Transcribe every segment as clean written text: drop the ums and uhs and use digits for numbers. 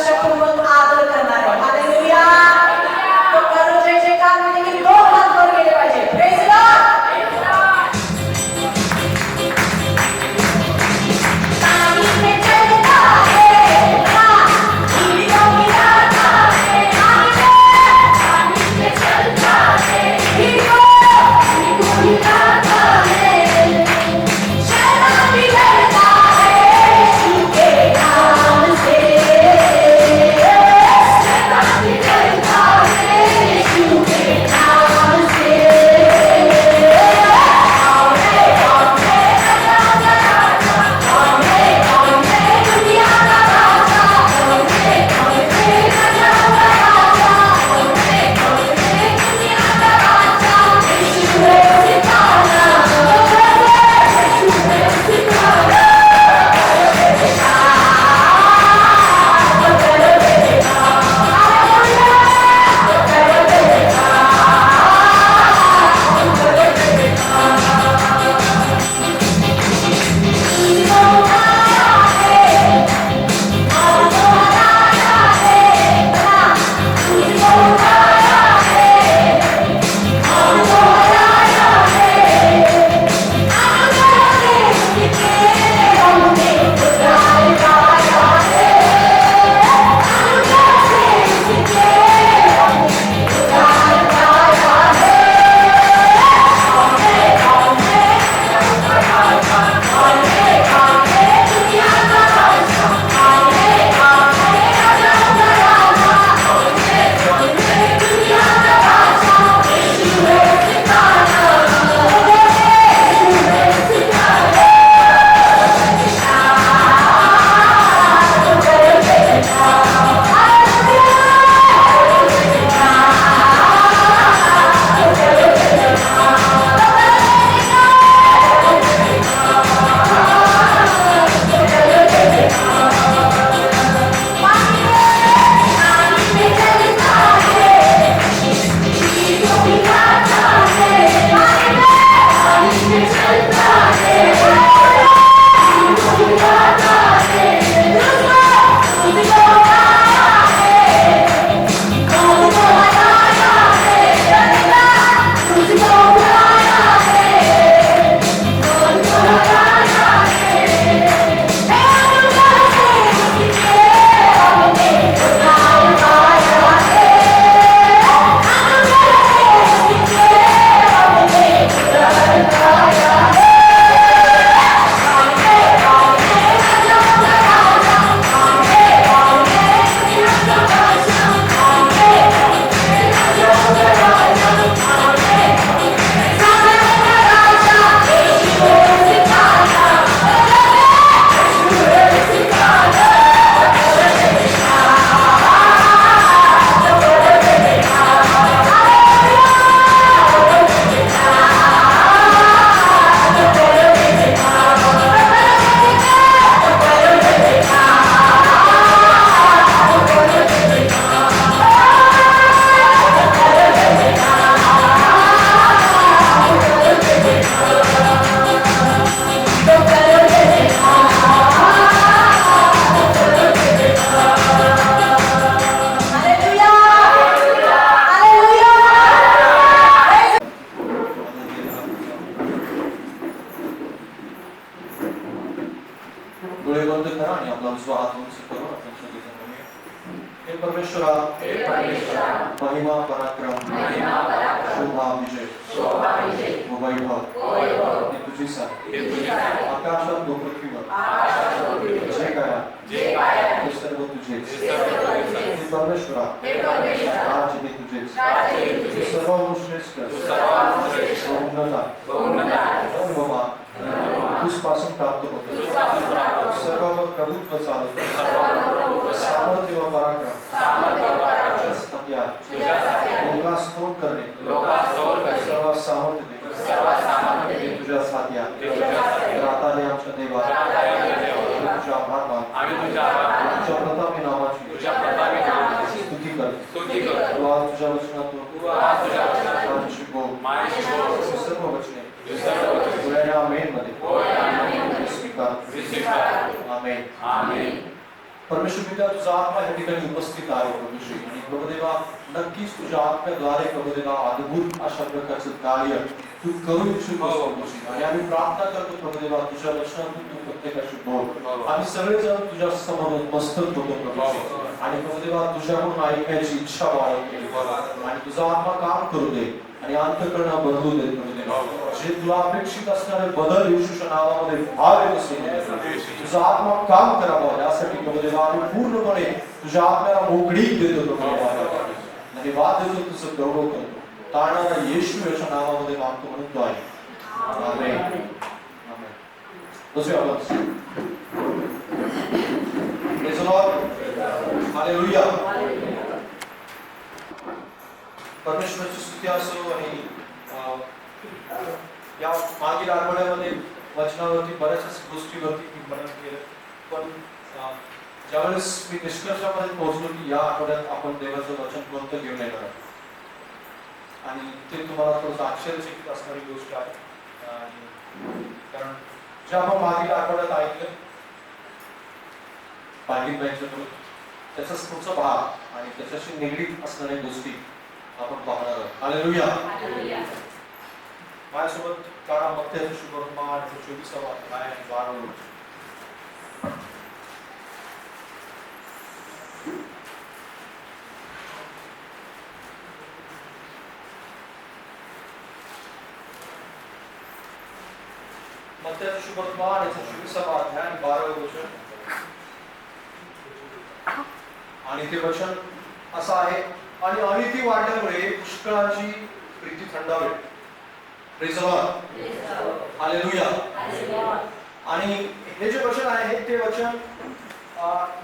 लक्षपूर्वक आदर करणार आहे. हालेलुया. तो करो जय जयकार म्हणजे की दोन हात वर गेले पाहिजे. Praise Lord. महिमा पराक्रम शोभा विजय व वैभव हे तुझीच आहे. आकाशात व पृथ्वीवर जे काय आहे ते सर्व तुझेच. हे परमेश्वरा राज्य हे तुझेच. तू सर्वांहून श्रेष्ठ व उन्नत आहे. तुझपासून प्राप्त होतो. सर्वांवर प्रभुत्व चालवतो. सामर्थ्य व पराक्रम लोकांस स्तोत्र करणे सर्व सामर्थ्य दे तुझ्याच हाती आहे. आता दे आमच्या देवा तुझ्या आभार मान. तुझ्या प्रतापी नामाची स्तुती कर. तू आज तुझ्या वचनातून माझ्याशी बोल. सर्व वचने तुझ्या आमेन मध्ये स्वीकार. आमेन. परमेश्वर पिता तुझा आत्मा या ठिकाणी उपस्थित आहे प्रभूश्री आणि प्रभुदेवा नक्कीच तुझ्या आत्म्याद्वारे प्रभुदेवा अद्भुत अशा प्रकारचं कार्य तू करू इच्छितो प्रभूश्री आणि आम्ही प्रार्थना करतो प्रभुदेवा तुझ्या वचनातून तू प्रत्येकाशी बोल आम्ही सगळेजण तुझ्या समोर मस्तक होतो प्रभूश्री आणि प्रभुदेवा तुझ्याकडून ऐकण्याची इच्छा वाढवते आणि तुझा आत्मा काम करू दे आणि अंतःकरण बदलू दे प्रभुदेवा जे तुला अपेक्षित असणारे बदल येशूच्या नावामध्ये व्हावे असे तुझा आत्मा काम करावा यासाठी प्रभुदेवा आम्ही पूर्णपणे तुझ्या आत्म्याला मोकळीक देतो प्रभुदेवा धन्यवाद देतो तुझं गौरव करतो तारणारा येशू याच्या नावामध्ये मागतो म्हणून तो आहे आमेन आमेन बसूया आपण प्रेज द लॉर्ड हालेलुया परमेश्वराची स्तुती असो आणि या मागील आठवड्यामध्ये वचनावरती बऱ्याच गोष्टीवरती मी मनन केलं पण ज्यावेळेस मी निष्कर्षामध्ये पोहोचलो की या आठवड्यात आपण देवाचं वचन कोणतं घेऊन येणार आणि ते तुम्हाला थोडंसं आश्चर्यचकित असणारी गोष्ट आहे आणि कारण जे आपण मागील आठवड्यात ऐकलं पांडित बाईंचं त्याचाच पुढचा भाग आणि त्याच्याशी निगडीत असणाऱ्या गोष्टी आपण पाहणार आहोत हालेलुया माझ्यासोबत काढा मत्थ्याचा शुभवर्तमान आणि 24वा अध्याय आणि 12 वचन मत्थ्याचा शुभवर्तमान आणि 24वा अध्याय आणि 12 वचन आणि ते वचन असं आहे आणि अनिती वाढल्यामुळे पुष्कळाची प्रीती थंडावेल प्रेज द लॉर्ड हालेलुया आणि हे जे वचन आहे ते वचन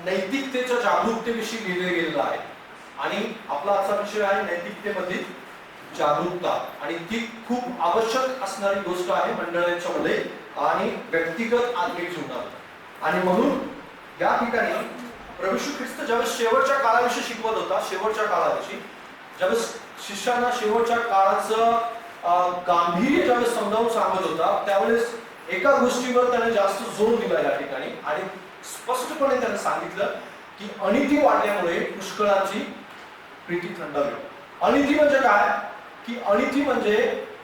नैतिकतेच्या जागरूकतेविषयी लिहिले गेलेलं आहे आणि आपला आजचा विषय आहे नैतिकतेमधील जागरूकता आणि ती खूप आवश्यक असणारी गोष्ट आहे मंडळाच्या मध्ये आणि व्यक्तिगत आत्मिक जीवनात आणि म्हणून या ठिकाणी प्रभू येशू ख्रिस्त ज्यावेळेस शेवटच्या काळाविषयी शिकवत होता शेवटच्या काळाविषयी ज्यावेळेस शिष्यांना शेवटच्या काळाचं गांभीर्य ज्यावेळेस समजावून सांगत होता त्यावेळेस एका गोष्टीवर त्याने जास्त जोर दिला या ठिकाणी आणि स्पष्टपणे त्याने सांगितलं की अनिती वाढल्यामुळे पुष्कळाची प्रीती थंडावेल अनिती म्हणजे काय की अनिती म्हणजे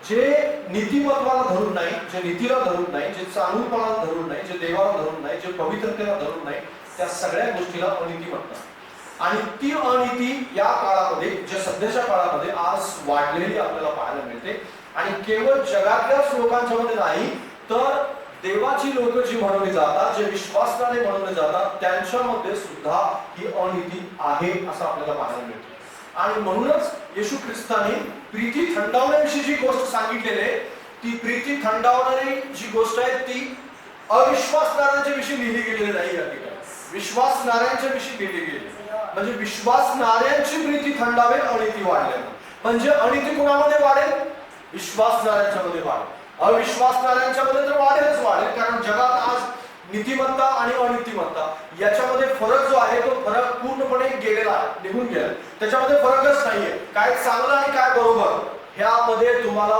जे नीतिमत्वाला धरून नाही जे नीतीला धरून नाही जे चांगुलपणाला धरून नाही जे देवाला धरून नाही जे पवित्रतेला धरून नाही त्या सगळ्या गोष्टीला अनिती म्हणतात आणि ती अनिती या काळामध्ये जे सध्याच्या काळामध्ये आज वाढलेली आपल्याला पाहायला मिळते आणि केवळ जगातल्याच लोकांच्या मध्ये नाही तर देवाची लोक जी म्हणवली जातात जे विश्वासाने म्हणवले जातात त्यांच्यामध्ये सुद्धा ही अनिती आहे असं आपल्याला पाहायला मिळते आणि म्हणूनच येशू ख्रिस्ताने प्रीती थंडावण्याविषयी जी गोष्ट सांगितलेली आहे ती प्रीती थंडावणारी जी गोष्ट आहे ती अविश्वासणाऱ्यांच्या विषयी लिहिली गेलेली नाही या ठिकाणी विश्वासणाऱ्यांच्या विषयी लिहिली गेली म्हणजे विश्वासणाऱ्यांची प्रीती थंडावेल अनिती वाढल्याने म्हणजे अनिती कुणामध्ये वाढेल विश्वासणाऱ्यांच्या मध्ये वाढेल अविश्वासणाऱ्यांच्या मध्ये तर वाढेलच वाढेल कारण जगात आज नीतिमत्ता आणि अनीतिमत्ता याच्यामध्ये फरक जो आहे तो फरक पूर्णपणे गेलेला आहे निघून गेला त्याच्यामध्ये फरकच नाहीये काय चांगलं आणि काय बरोबर ह्यामध्ये तुम्हाला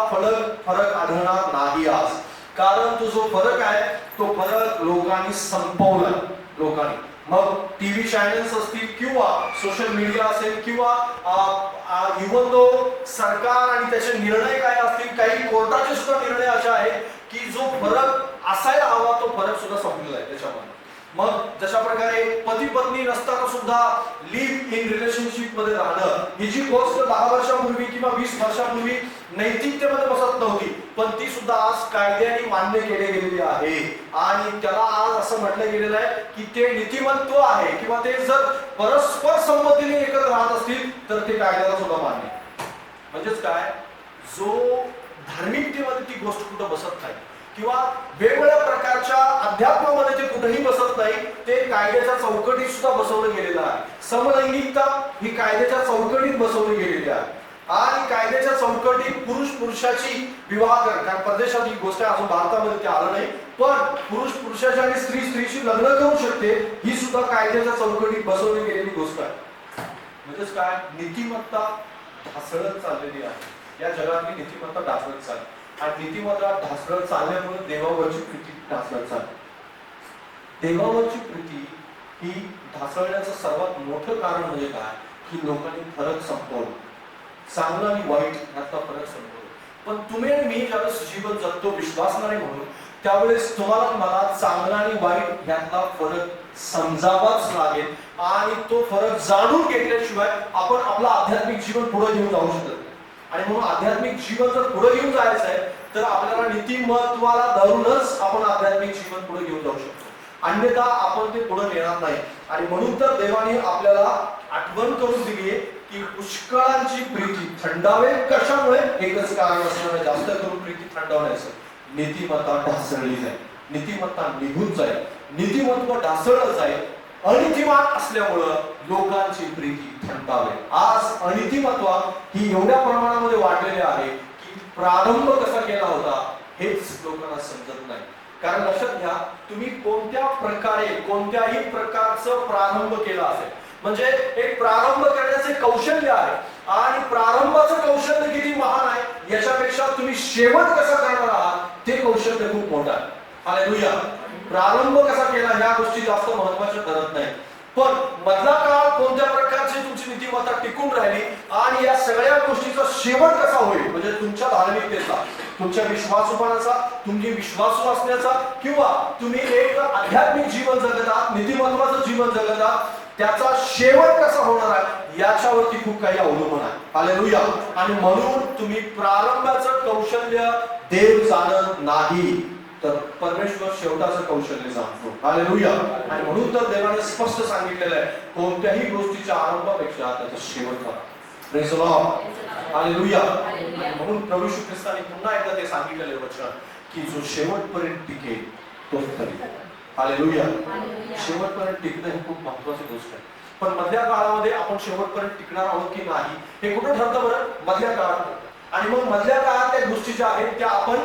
फरक आढळणार नाही आज कारण तो जो फरक आहे तो फरक लोकांनी संपवला लोकांनी मग टीव्ही चॅनल्स असतील किंवा सोशल मीडिया असेल किंवा इव्हन तो सरकार आणि त्याचे निर्णय काय असतील काही कोर्टाचे सुद्धा निर्णय असे आहेत की जो फरक असायला हवा तो फरक सुद्धा संपलेला आहे त्याच्यामध्ये मग जशा प्रकारे पती पत्नी नसताना सुद्धा लिव्ह इन रिलेशनशिप मध्ये राहणं ही जी गोष्ट 10 वर्षापूर्वी किंवा 20 वर्षापूर्वी नैतिकतेमध्ये बसत नव्हती पण ती सुद्धा आज कायद्याने मान्य केली गेलेली आहे आणि त्याला आज असं म्हटलं गेलेलं आहे की ते नीतिमत्व आहे किंवा ते जर परस्पर संमतीने एकत्र राहत असतील तर ते कायद्याला सुद्धा मान्य म्हणजेच काय जो धार्मिकतेमध्ये ती गोष्ट कुठं बसत नाही किंवा वेगवेगळ्या प्रकारच्या अध्यात्मामध्ये ते कुठेही बसत नाही ते कायद्याच्या चौकटीत सुद्धा बसवलं गेलेलं आहे समलैंगिकता ही कायद्याच्या चौकटीत बसवली गेलेली आहे आणि कायद्याच्या चौकटीत पुरुष पुरुषाची विवाह कारण परदेशात ही गोष्ट अजून भारतामध्ये ते आलं नाही पण पुरुष पुरुषाची आणि स्त्री स्त्रीशी लग्न करू शकते ही सुद्धा कायद्याच्या चौकटीत बसवली गेलेली गोष्ट आहे म्हणजेच काय नीतिमत्ता ढासळत चाललेली आहे या जगातली नीतिमत्ता ढासळत चालली आणि नीतिमत्ता ढासळत चालल्यामुळे देवावरची प्रीती ढासळत चालली देवावरची प्रीती ही ढासळण्याचं सर्वात मोठं कारण म्हणजे काय की लोकांनी फरक संपवला. चांगलं आणि वाईट यातला फरक संपवला. पण तुम्ही आणि मी ज्यावेळेस जीवन जगतो विश्वासणारे म्हणून त्यावेळेस तुम्हाला मला चांगला आणि वाईट यातला फरक समजावाच लागेल आणि तो फरक जाणून घेतल्याशिवाय आपण आपलं आध्यात्मिक जीवन पुढे घेऊन जाऊ शकत नाही. आणि म्हणून आध्यात्मिक जीवन जर पुढे घेऊन जायचं आहे तर आपल्याला नीतिमत्वाला धरूनच आपण आध्यात्मिक जीवन पुढे घेऊन जाऊ शकतो. अन्यथा आपण ते पुढे नेणार नाही. आणि म्हणून तर देवाने आपल्याला आठवण करून दिली आहे की पुष्कळांची प्रीती थंडावेल. कशामुळे? एकच कारण असणार, जास्त करून प्रीती थंडावण्याचं. नीतिमत्ता ढासळली जाईल, नीतिमत्ता निघून जाईल, नीतिमत्व ढासळलं जाईल. अनितिमान असल्यामुळं लोकांची प्रीती थंडावेल. आज अनितिमत्व ही एवढ्या प्रमाणामध्ये वाढलेली आहे की प्रारंभ कसा केला होता हेच लोकांना समजत नाही. कारण लक्षात घ्या, तुम्ही कोणत्या प्रकारे कोणत्याही प्रकारचं प्रारंभ केला असेल म्हणजे एक प्रारंभ करण्याचे कौशल्य आहे आणि प्रारंभाचं कौशल्य किती महान आहे याच्यापेक्षा तुम्ही शेवट कसा करणार आहात ते कौशल्य खूप मोठं आहे. हालेलुया. प्रारंभ कसा केला ह्या गोष्टी जास्त महत्त्वाच्या ठरत नाही, पण मधला काळ कोणत्या प्रकारची तुमची नीतिमत्ता टिकून राहिली आणि या सगळ्या गोष्टीचा शेवट कसा होईल म्हणजे तुमच्या धार्मिकतेचा, तुमच्या विश्वासूपणाचा, तुमची विश्वासू असण्याचा किंवा तुम्ही एक आध्यात्मिक जीवन जगत आहात, नीतिमत्वाचं जीवन जगत आहात, त्याचा शेवट कसा होणार आहे याच्यावरती खूप काही अवलंबून आहे. हालेलुया. आणि म्हणून तुम्ही प्रारंभाचं कौशल्य देव जाणत नाही तर परमेश्वर शेवटाचं कौशल्य जाणतो. हालेलुया. आणि म्हणून तर देवाने स्पष्ट सांगितलेलं आहे कोणत्याही गोष्टीच्या आरंभापेक्षा त्याचा शेवट करा. Praise the lord. हालेलुया. म्हणून प्रभू येशू ख्रिस्ताने पुन्हा एकदा ते सांगितलेले वचन की जो शेवटपर्यंत टिकेल तोच तरी. हालेलुया. शेवटपर्यंत टिकणं ही खूप महत्त्वाची गोष्ट आहे. पण मधल्या काळामध्ये आपण शेवटपर्यंत टिकणार आहोत की नाही हे कुठं ठरतं बरं? मधल्या काळात. आणि मग मधल्या काळात त्या गोष्टी ज्या आहेत त्या आपण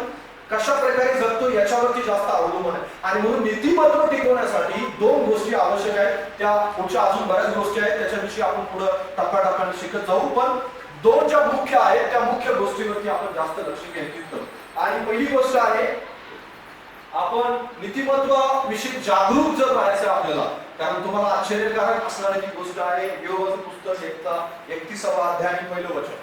कशा प्रकारे जगतो याच्यावरती जास्त अवलंबून आहे. आणि म्हणून नीतिमत्व टिकवण्यासाठी दोन गोष्टी आवश्यक आहेत. त्या पुढच्या अजून बऱ्याच गोष्टी आहेत त्याच्याविषयी आपण पुढे टप्प्याटप्प्याने शिकत जाऊ, पण दोन ज्या मुख्य आहेत त्या मुख्य गोष्टीवरती आपण जास्त लक्ष केंद्रित करू. आणि पहिली गोष्ट आहे आपण नीतिमत्वाविषयी जागरूक जर राहायचं आपल्याला, कारण तुम्हाला आश्चर्यकारक असणारी ती गोष्ट आहे योबाचं पुस्तक 31वा अध्याय आणि पहिलं वचन.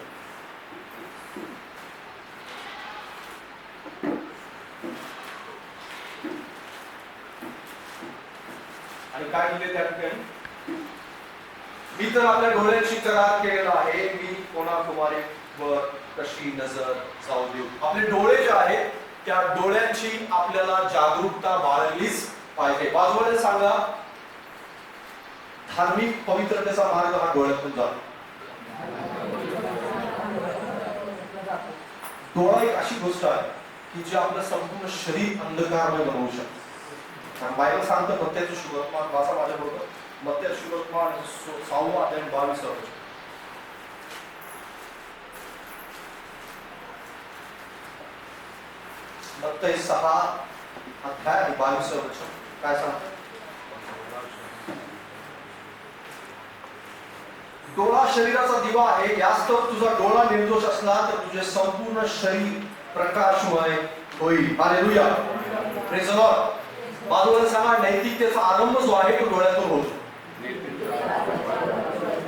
आणि काय लिहिले त्या ठिकाणी? मी तर आपल्या डोळ्यांशी करार केलेला आहे, मी कोणा कुमारी वर कशी नजर जाऊ देऊ. आपले डोळे जे आहेत त्या डोळ्यांची आपल्याला जागरूकता बाळगलीच पाहिजे. बाजूला सांगा धार्मिक पवित्रतेचा मार्ग हा डोळ्यातून जातो. डोळा एक अशी गोष्ट आहे की जी आपलं संपूर्ण शरीर अंधकारमय बनवू शकते. बायबल सांगतं मत्याचं शुभवर्तमान वाचा माझ्याबरोबर. मत्याचं शुभवर्तमान 6वा अध्याय 22वा वचन. मत्तई 6 अध्याय 22वा वचन काय सांगतं? डोळा शरीराचा दिवा आहे, यास्तव तुझा डोळा निर्दोष असला तर तुझे संपूर्ण शरीर प्रकाशमय होईल. हालेलुया. Praise the Lord. बाजूला सांगा नैतिकतेचा आरंभ जो आहे तो डोळ्यातून होतो.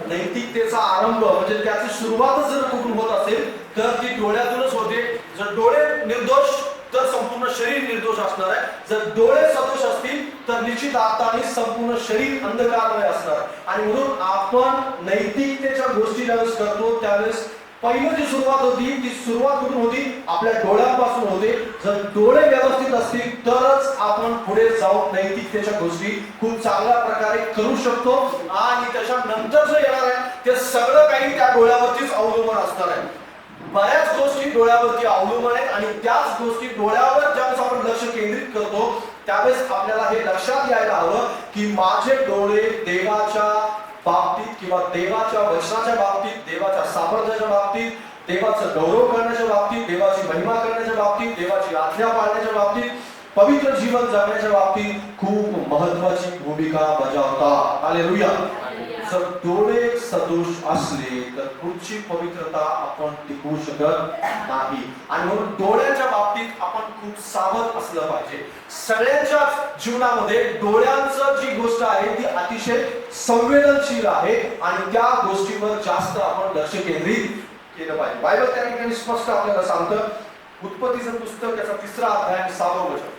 नैतिकतेचा आरंभ म्हणजे त्याची सुरुवातच जर कुठून होत असेल तर ती डोळ्यातूनच होते. जर डोळे निर्दोष तर संपूर्ण शरीर निर्दोष असणार आहे. जर डोळे सदोष असतील तर निश्चित अर्थाने संपूर्ण शरीर अंधकारमय असणार. आणि म्हणून आपण नैतिकतेच्या गोष्टी ज्यावेळेस करतो त्यावेळेस पहिली जी सुरुवात होती ती सुरुवात कुठून होती? आपल्या डोळ्यांपासून होते. जर डोळे व्यवस्थित असतील तरच आपण पुढे जाऊन नैतिकतेच्या गोष्टी खूप चांगल्या प्रकारे करू शकतो. आणि त्याच्यानंतर जे येणार आहे ते सगळं काही त्या डोळ्यावरतीच अवलंबून असणार आहे. बऱ्याच गोष्टी डोळ्यावरती अवलंबून आहेत आणि त्याच गोष्टी डोळ्यावर ज्यावेळेस आपण लक्ष केंद्रित करतो त्यावेळेस आपल्याला हे लक्षात यायला हवं की माझे डोळे देवाच्या बाबतीत किंवा देवाच्या वचनाच्या बाबतीत, देवाच्या सामर्थ्याच्या बाबतीत, देवाचं गौरव करण्याच्या बाबतीत, देवाची महिमा करण्याच्या बाबतीत, देवाची आज्ञा पाळण्याच्या बाबतीत, पवित्र जीवन जगण्याच्या बाबतीत खूप महत्त्वाची भूमिका बजावतात. हालेलुया. जर डोळे सदोष असले तर पुढची पवित्रता आपण टिकवू शकत नाही. आणि म्हणून डोळ्याच्या बाबतीत आपण खूप सावध असलं पाहिजे. सगळ्यांच्या जीवनामध्ये डोळ्यांचं जी गोष्ट आहे ती अतिशय संवेदनशील आहे आणि त्या गोष्टीवर जास्त आपण लक्ष केंद्रित केलं पाहिजे. बायबल त्या ठिकाणी स्पष्ट आपल्याला सांगतं, उत्पत्तीचं पुस्तक त्याचा 3रा अध्याय 6वं वचन.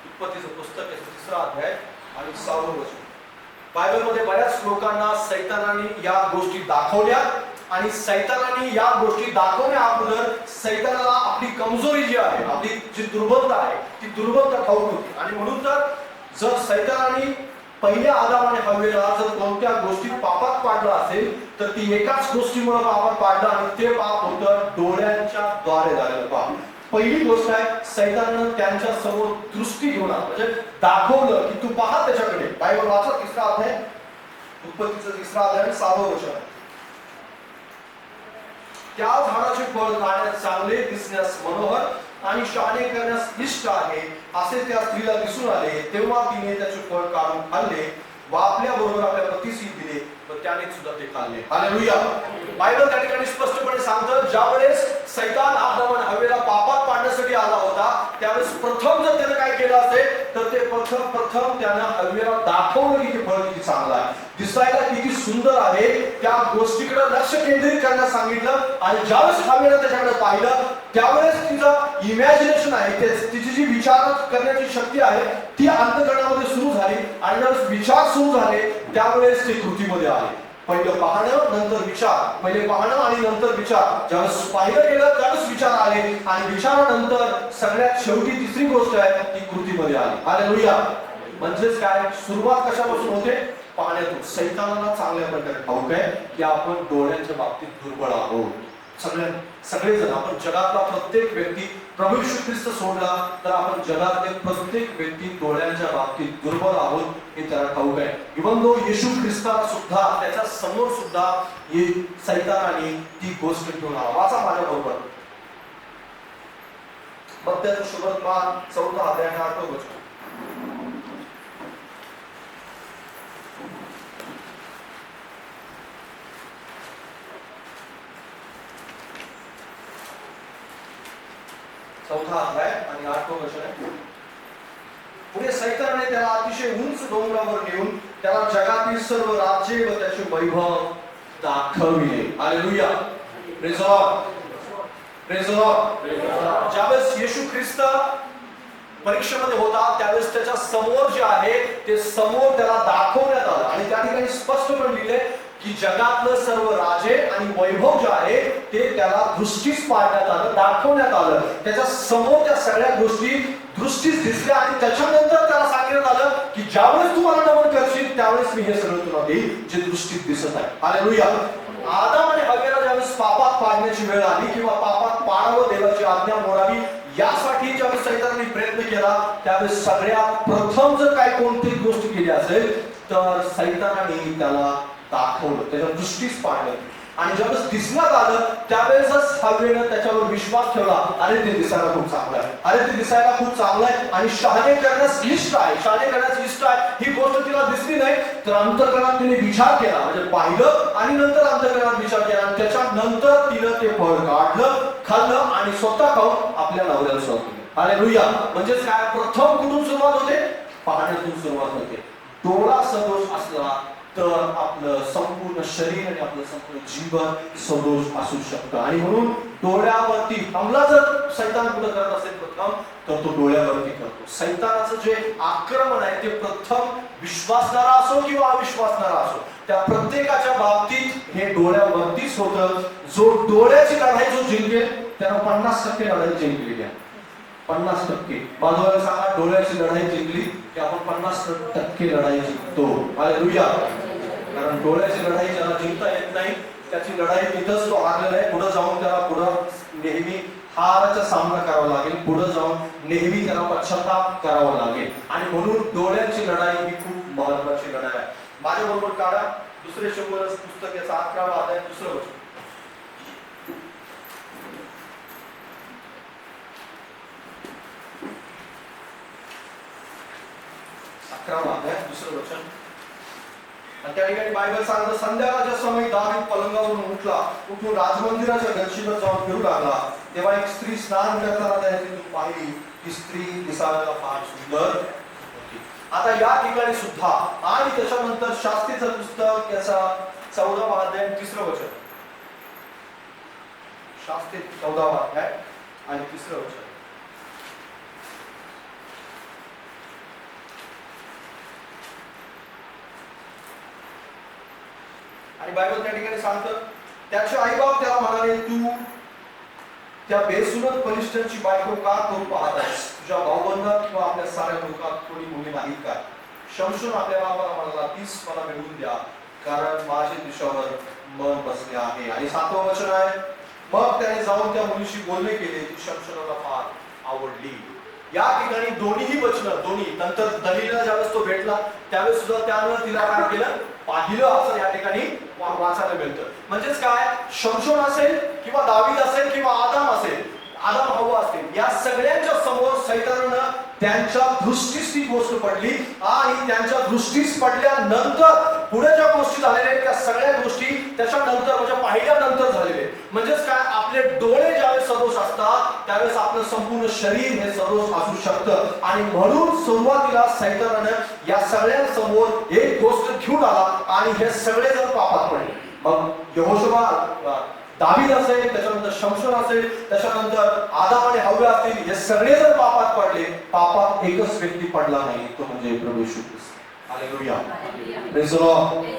उत्पत्तीचं पुस्तक याचा 3रा अध्याय आणि 6वं वचन. बायबलमध्ये बऱ्याच लोकांना सैतानाने या गोष्टी दाखवल्या आणि सैतानाने या गोष्टी दाखवण्या अगोदर सैतानाला आपली कमजोरी जी आहे, आपली जी दुर्बलता आहे ती दुर्बलता ठाऊक होती. आणि म्हणून तर जर सैतानाने पहिल्या आदाम आणि हव्वेला जर कोणत्या गोष्टीत पापात पाडलं असेल तर ती एकाच गोष्टीमुळे पापात पाडलं आणि ते पाप होतं डोळ्यांच्या द्वारे झालेलं पाप. पहिली गोष्ट आहे, सैतानानं त्यांच्या समोर दृष्टी घेऊन म्हणजे दाखवलं की तू पहा त्याच्याकडे. बायबल वाचा 3रा अध्याय, उत्पत्तीचं 3रा अध्याय 6वं वचन. त्या झाडाचे फळ खाण्यास चांगले, दिसण्यास मनोहर आणि शहाणे करण्यास इष्ट आहे असे त्या स्त्रीला दिसून आले. तेव्हा तिने त्याचे फळ काढून खाल्ले व आपल्या बरोबर आपल्या पतीशी दिले व त्याने सुद्धा ते खाल्ले. हालेलुया. बायबल त्या ठिकाणी स्पष्टपणे सांगतं, ज्यावेळेस सैतान आदम आणि हव्वेला पापात पाडण्यासाठी आला होता त्यावेळेस प्रथम जर त्याने काय केलं असेल तर ते प्रथम त्याने हव्वेला दाखवलं की ते फळ किती चांगलं आहे, दिसायला किती सुंदर आहे, त्या गोष्टीकडे लक्ष केंद्रित करण्यास सांगितलं. आणि ज्यावेळेस हव्वेला त्याच्याकडे पाहिलं त्यावेळेस तिचं इमॅजिनेशन आहे, तिची जी विचार करण्याची शक्ती आहे ती अंतःकरणामध्ये सुरू झाली. आणि ज्यावेळेस विचार सुरू झाले त्यावेळेस ते कृतीमध्ये आले. पहिलं पाहणं नंतर विचार, पहिले पाहणं आणि नंतर विचार. ज्यावेळेस पाहिलं गेलं त्यावेळेस विचार आले आणि विचारानंतर सगळ्यात शेवटी तिसरी गोष्ट आहे ती कृतीमध्ये आली. हालेलुया. म्हणजेच काय, सुरुवात कशापासून होते? पाहण्यातून. सैतानाला चांगल्या प्रकारे ठाऊक आहे की आपण डोळ्यांच्या बाबतीत दुर्बळ आहोत. सगळेजण, आपण जगातला प्रत्येक व्यक्ती, प्रभू येशू ख्रिस्त सोडला तर आपण जगातले प्रत्येक व्यक्ती डोळ्यांच्या बाबतीत दुर्बळ आहोत हे त्याला ठाऊक आहे. इव्हन दो येशू ख्रिस्ताला सुद्धा त्याच्या समोर सुद्धा सैतानाने ती गोष्ट घेऊन आला. वाचा माझ्या बरोबर मत्थ्याचं सुवर्तमान 4 अध्याय 8वं वचन. चौथा अध्याय आणि 8वं वचन आहे. पुढे सैतानाने त्याला अतिशय उंच डोंगरावर नेऊन त्याला जगातील सर्व राज्ये व त्याचे वैभव दाखविले. Hallelujah. Praise the Lord. Praise the Lord. ज्यावेळेस येशू ख्रिस्त परीक्षेमध्ये होता त्यावेळेस त्याच्या समोर जे आहे ते समोर त्याला दाखवण्यात आलं. आणि त्या ठिकाणी स्पष्ट लिहिले की जगातलं सर्व राजे आणि वैभव जे आहे ते त्याला दृष्टीस पाडण्यात आलं, दाखवण्यात आलं. त्याच्या समोर त्या सगळ्या गोष्टी दृष्टीस दिसल्या आणि त्याच्यानंतर त्याला सांगण्यात आलं की ज्यावेळेस तू मला नमन करशील त्यावेळेस मी हे सगळं तुला देईल जे दृष्टीत दिसत आहे. हालेलुया. आदम आणि हव्वेला ज्यावेळेस पापात पाडण्याची वेळ आली किंवा पापात पाडावं, देवाची आज्ञा मोडावी यासाठी ज्यावेळेस सैतानाने प्रयत्न केला त्यावेळेस सगळ्यात प्रथम जर काय कोणती गोष्ट केली असेल तर सैतानाने त्याला दाखवलं, त्याच्या दृष्टीस पाडलं. आणि ज्यावेळेस दिसण्यात आलं त्यावेळेसच हव्वेनं त्याच्यावर विश्वास ठेवला. अरे ते दिसायला खूप चांगलं आहे, अरे ते दिसायला खूप चांगलं आहे आणि शहाणे करण्यास इष्ट आहे, शहाणे करण्यास इष्ट आहे ही गोष्ट तिला दिसली नाही तर अंतःकरणात तिने विचार केला, म्हणजे पाहिलं आणि नंतर अंतःकरणात विचार केला आणि त्याच्यानंतर तिनं ते फळ काढलं, खाल्लं आणि स्वतः खाऊन आपल्या नवऱ्याला सुरुवात केली. हालेलुया. म्हणजेच काय, प्रथम कुठून सुरुवात होते? पाहण्यातून सुरुवात होते. डोळा सदोष असला तर आपलं संपूर्ण शरीर आणि आपलं संपूर्ण जीवन सदोष असू शकतं. आणि म्हणून डोळ्यावरती हमला जर सैतान कुठं करत असेल प्रथम तर तो डोळ्यावरती करतो. सैतानाचं जे आक्रमण आहे ते प्रथम विश्वासणारा असो किंवा अविश्वासणारा असो त्या प्रत्येकाच्या बाबतीत हे डोळ्यावरतीच होतं. जो डोळ्याची लढाई जो जिंकेल त्यानं 50% लढाई जिंकलेली आहे. 50%. बाजूला सांगा, डोळ्याची लढाई जिंकली की आपण 50% लढाई जिंकतो. हालेलुया. कारण डोळ्याची लढाई ज्याला जिंकता येत नाही त्याची लढाई तिथंच तो हारलेला आहे. पुढे जाऊन त्याला नेहमी हाराचा सामना करावा लागेल, पुढे जाऊन नेहमी त्याला पश्चाताप करावा लागेल. आणि म्हणून डोळ्याची लढाई ही खूप महत्वाची लढाई आहे. माझ्या बरोबर काढा दुसरे शंभर पुस्तक याचा 11वा अध्याय 2रं वचन. 11वा अध्याय 2 वचन. आणि त्या ठिकाणी बायबल सांगतं संध्याकाळच्या समयी दावीद पलंगावरून उठून राजमंदिराच्या गच्चीवर जाऊन फिरू लागला. तेव्हा एक स्त्री स्नान करताना त्याने तिथून पाहिली. ती स्त्री दिसायला फार सुंदर होती. आता या ठिकाणी सुद्धा आणि त्याच्यानंतर शास्त्रीचं पुस्तक याचा 14वा अध्याय 3 वचन. शास्त्री 14वा अध्याय आणि 3 वचन. आणि बायबल त्या ठिकाणी सांगतं त्याचे आईबाप त्याला म्हणाले तू त्या बेसुरत बलिष्ठांची बायको का करू पाहत आहेस? तुझ्या भाऊबंधात किंवा आपल्या साऱ्या लोकात कोणी मुली नाहीत का? शमशोन आपल्या बापाला म्हणाला तीच मला मिळवून द्या कारण माझे तुझ्यावर मन बसले आहे. आणि 7वं वचन आहे मग त्याने जाऊन त्या मुलीशी बोलणे केले ती शमशोनाला फार आवडली. या ठिकाणी दोन्हीही वचनं दोन्ही नंतर दलीला ज्यावेळेस तो भेटला त्यावेळेस सुद्धा त्यानं तिला काय केलं पाहिलं असं या ठिकाणी वाचायला मिळतं. म्हणजेच काय शमशोन असेल किंवा दावीद असेल किंवा आदाम असेल आदाम हव्वा असतील या सगळ्यांच्या समोर सैतानानं त्यांच्या दृष्टीस ती गोष्ट पडली आणि त्यांच्या दृष्टीस पडल्यानंतर पुढे ज्या गोष्टी झालेल्या आहेत त्या सगळ्या गोष्टी त्याच्यानंतर म्हणजे पाहिल्यानंतर झालेले. म्हणजेच काय आपले डोळे ज्यावेळेस सदोष असतात त्यावेळेस आपलं संपूर्ण शरीर हे सदोष असू शकतं. आणि म्हणून सुरुवातीला सैतानानं या सगळ्यांसमोर एक गोष्ट घेऊन आला आणि हे सगळे जण पापात पडले. मग यहोशुआ दावीद असेल त्याच्यानंतर शमशोन असेल त्याच्यानंतर आदाम आणि हव्वा असतील हे सगळे जण पापात पडले. पापात एकच व्यक्ती पडला नाही तो म्हणजे प्रभू Yeshu Khrist. Hallelujah praise the lord.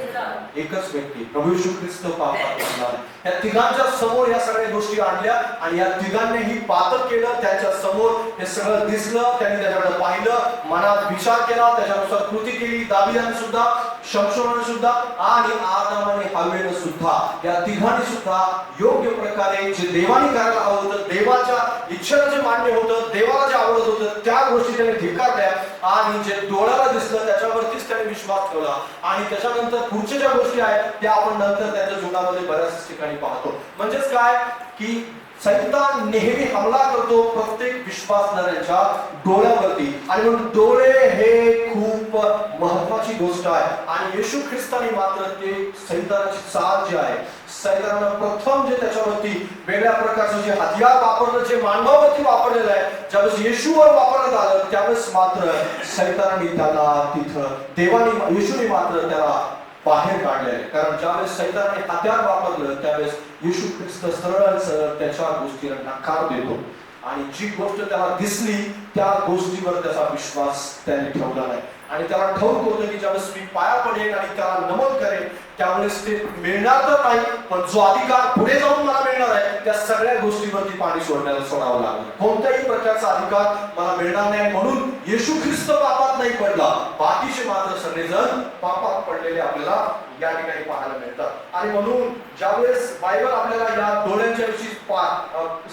एकच व्यक्ती प्रभू येशू ख्रिस्त पापात पडला. या तिघांच्या समोर या सगळ्या गोष्टी आणल्या आणि या तिघांनीही पातक केलं. त्यांच्या समोर हे सगळं दिसलं. त्यांनी त्याच्याकडे पाहिलं मनात विचार केला त्याच्यानुसार कृती केली. दावीदाने सुद्धा शमशोनाने सुद्धा आणि आदाम आणि हव्वेने सुद्धा या तिघांनी सुद्धा योग्य प्रकारे जे देवाने करायला हवं होतं देवाच्या इच्छेला जे मान्य होतं देवाला जे आवडत होतं त्या गोष्टी त्यांनी धिक्कारल्या आणि जे डोळ्याला दिसलं त्याच्यावरतीच त्यांनी विश्वास ठेवला. आणि त्याच्यानंतर पुढच्या ज्या गोष्टी आहेत त्या आपण नंतर त्यांच्या जीवनामध्ये बऱ्याच ठिकाणी पाहतो. म्हणजेच काय की सैतान नेहमी हमला करतो प्रत्येक विश्वासणाऱ्यांच्या डोळ्यावरती. आणि म्हणून डोळे हे खूप महत्वाची गोष्ट आहे. आणि येशू ख्रिस्ताने मात्र ते सैतानाची चाल जी आहे सैतानानं प्रथम जे त्याच्यावरती वेगळ्या प्रकारचं जे हथियार वापरलं जे मानवावरती वापरलेलं आहे ज्यावेळेस येशूवर वापरण्यात आलं त्यावेळेस मात्र सैतानाने त्याला तिथं देवाने येशूने मात्र त्याला बाहेर काढले. कारण ज्यावेळेस सैतानाने हत्यार वापरलं त्यावेळेस येशू ख्रिस्त सरळ त्याच्या गोष्टीला नकार देतो. आणि जी गोष्ट त्याला दिसली त्या गोष्टीवर त्याचा विश्वास त्याने ठेवला नाही. आणि त्याला ठाऊक होतं की ज्यावेळेस मी पाया पडेल आणि त्याला नमन करेन त्यावेळेस ते मिळणार तर नाही पण जो अधिकार पुढे जाऊन मला मिळणार आहे त्या सगळ्या गोष्टीवरती पाणी सोडावं लागलं. कोणत्याही प्रकारचा अधिकार मला मिळणार नाही. म्हणून येशू ख्रिस्त पापात नाही पडला. बाकीचे मात्र सगळेजण पापात पडलेले आपल्याला या ठिकाणी पाहायला मिळतात. आणि म्हणून ज्यावेळेस बायबल आपल्याला या डोळ्यांच्या विषयी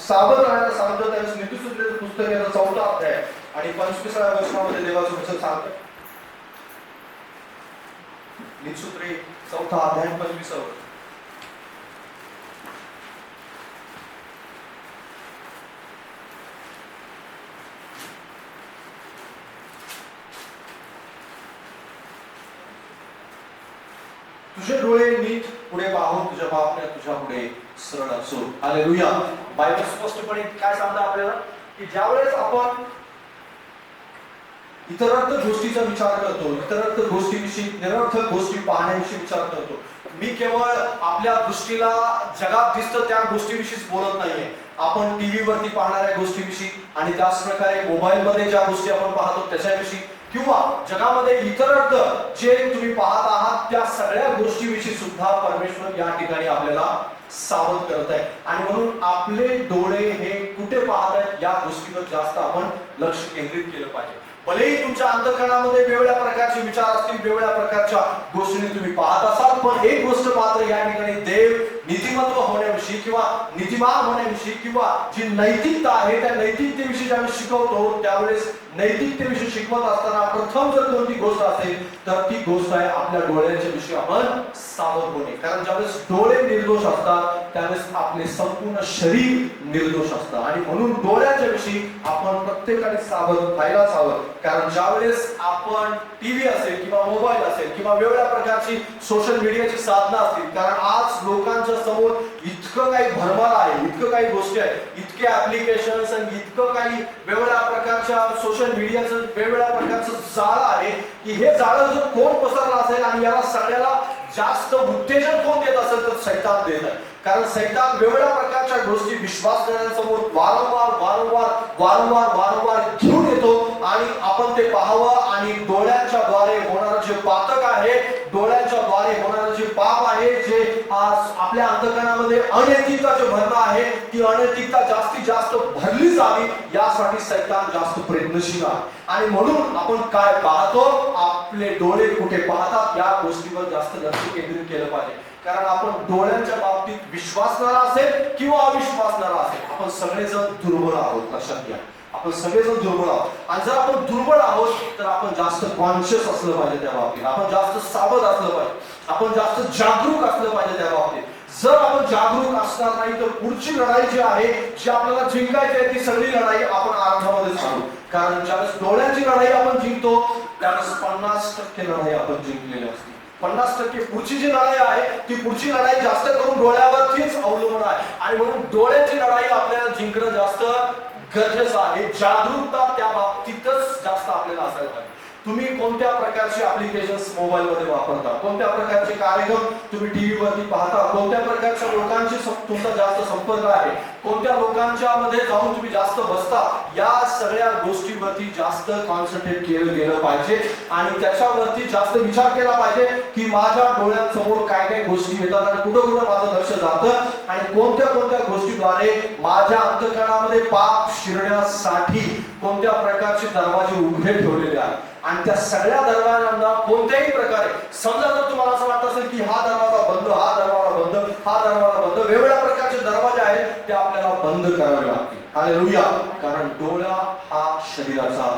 सावध राहायला सांगतो त्यावेळेस नीतिसूत्रेचं पुस्तक याचा 4था अध्याय आणि 25व्या वचनामध्ये देवाचं वचन सांगतं. नीतिसूत्रे 4था अध्याय 25. तुझे डोळे नीट पुढे पाहून तुझ्या बापने तुझ्या पुढे सरळ असो. हालेलुया. बायबल स्पष्टपणे काय सांगतं आपल्याला की ज्यावेळेस आपण इतरार्थ गोष्टीचा विचार करतो इतरार्थ गोष्टीविषयी निरर्थक गोष्टी पाहण्याविषयी विचार करतो. मी केवळ आपल्या दृष्टीला जगात दिसतं त्या गोष्टीविषयीच बोलत नाहीये. आपण टीव्हीवरती पाहणाऱ्या गोष्टीविषयी आणि त्याच प्रकारे मोबाईलमध्ये ज्या गोष्टी आपण पाहतो त्याच्याविषयी किंवा जगामध्ये इतरार्थ जे तुम्ही पाहत आहात त्या सगळ्या गोष्टीविषयी सुद्धा परमेश्वर या ठिकाणी आपल्याला सावध करत आहे. आणि म्हणून आपले डोळे हे कुठे पाहत आहेत या गोष्टीवर जास्त आपण लक्ष केंद्रित केलं पाहिजे. भलेही तुमच्या अंतःकरणामध्ये वेगवेगळ्या प्रकारचे विचार असतील वेगवेगळ्या प्रकारच्या गोष्टी तुम्ही पाहत असाल पण एक गोष्ट मात्र या ठिकाणी देव नीतिमत्व होण्याविषयी किंवा नीतिमान होण्याविषयी किंवा जी नैतिकता आहे त्या नैतिकतेविषयी ज्यावेळेस शिकवतो त्यावेळेस नैतिकतेविषयी शिकवत असताना प्रथम जर कोणती गोष्ट असेल तर ती गोष्ट आहे आपल्या डोळ्यांच्या विषयी आपण सावध होणे. कारण ज्यावेळेस डोळे निर्दोष असतात असतात त्यावेळेस आपले संपूर्ण शरीर निर्दोष असतं. आणि म्हणून डोळ्याच्या विषयी आपण प्रत्येकाने सावध व्हायलाच हवं. कारण ज्यावेळेस आपण टीव्ही असेल किंवा मोबाईल असेल किंवा वेगवेगळ्या प्रकारची सोशल मीडियाची साधनं असतील, कारण आज लोकांच्या समोर इतकं काही भरमार आहे, इतकं काही गोष्टी आहेत, इतके ऍप्लिकेशन्स आणि इतकं काही वेगवेगळ्या प्रकारच्या सोशल मीडियाचं वेगवेगळ्या प्रकारचं जाळं आहे की हे जाळं जर कोण पसरलं असेल आणि याला सगळ्याला जास्त उत्तेजन कोण देत असेल तर सैतान देत आहे. कारण सैतान वेगवेगळ्या प्रकारच्या गोष्टी विश्वास करण्यासमोर वारंवार वारंवार वारंवार वारंवार घेऊन येतो आणि आपण ते पाहावं. आणि डोळ्यांच्या द्वारे होणारं जे पातक आहे, डोळ्यांच्या द्वारे होणारं जे पाप आहे, जे आज आपल्या अंतःकरणामध्ये अनैतिकता जे भरणं आहे, ती अनैतिकता जास्तीत जास्त भरली जावी यासाठी सैतान जास्त प्रयत्नशील आहे. आणि म्हणून आपण काय पाहतो, आपले डोळे कुठे पाहतात या गोष्टीवर जास्त लक्ष केंद्रित केलं पाहिजे. कारण आपण डोळ्यांच्या बाबतीत विश्वासणारा असेल किंवा अविश्वासणारा असेल, आपण सगळेजण दुर्बळ आहोत. लक्षात घ्या, आपण सगळेजण दुर्बळ आहोत. आणि जर आपण दुर्बळ आहोत तर आपण जास्त कॉन्शियस असलं पाहिजे त्या बाबतीत, आपण जास्त सावध असलं पाहिजे, आपण जास्त जागरूक असलं पाहिजे त्या बाबतीत. जर आपण जागरूक असणार नाही तर पुढची लढाई जी आहे, जी आपल्याला जिंकायची आहे, ती सगळी लढाई आपण अर्धामध्ये सांगू. कारण ज्यावेळेस डोळ्यांची लढाई आपण जिंकतो त्यावेळेस 50% लढाई आपण जिंकलेली असते. 50% पुढची जी लढाई आहे ती पुढची लढाई जास्त करून डोळ्यावरतीच अवलंबून आहे. आणि म्हणून डोळ्याची लढाई आपल्याला जिंकणं जास्त गरजेचं आहे. जागरूकता त्या बाबतीतच जास्त आपल्याला असायला पाहिजे. तुम्ही कोणत्या प्रकारचे ऍप्लिकेशन्स मोबाईल मध्ये वापरता, कोणत्या प्रकारचे कार्यक्रम तुम्ही टीव्ही वरती पाहता, कोणत्या प्रकारच्या लोकांशी तुमचा जास्त संपर्क आहे, कोणत्या लोकांच्या मध्ये जाऊन तुम्ही जास्त बसता, या सगळ्या गोष्टीवरती जास्त कॉन्सन्ट्रेट केलं गेलं पाहिजे. आणि त्याच्यावरती जास्त विचार केला पाहिजे की माझ्या डोळ्यांसमोर काय काय गोष्टी येतात आणि कुठं कुठं माझं लक्ष जातं आणि कोणत्या कोणत्या गोष्टीद्वारे माझ्या अंतःकरणामध्ये पाप शिरण्यासाठी कोणत्या प्रकारचे दरवाजे उघडे ठेवलेले आहेत. आणि त्या सगळ्या दरवाजांना कोणत्याही प्रकारे, समजा जर तुम्हाला असं वाटत असेल की हा दरवाजा बंद, हा दरवाजा बंद, हा दरवाजा बंद, वेगवेगळ्या प्रकारचे दरवाजे आहेत ते आपल्याला बंद करावे लागतील. हालेलुया. कारण डोळा हा शरीराचा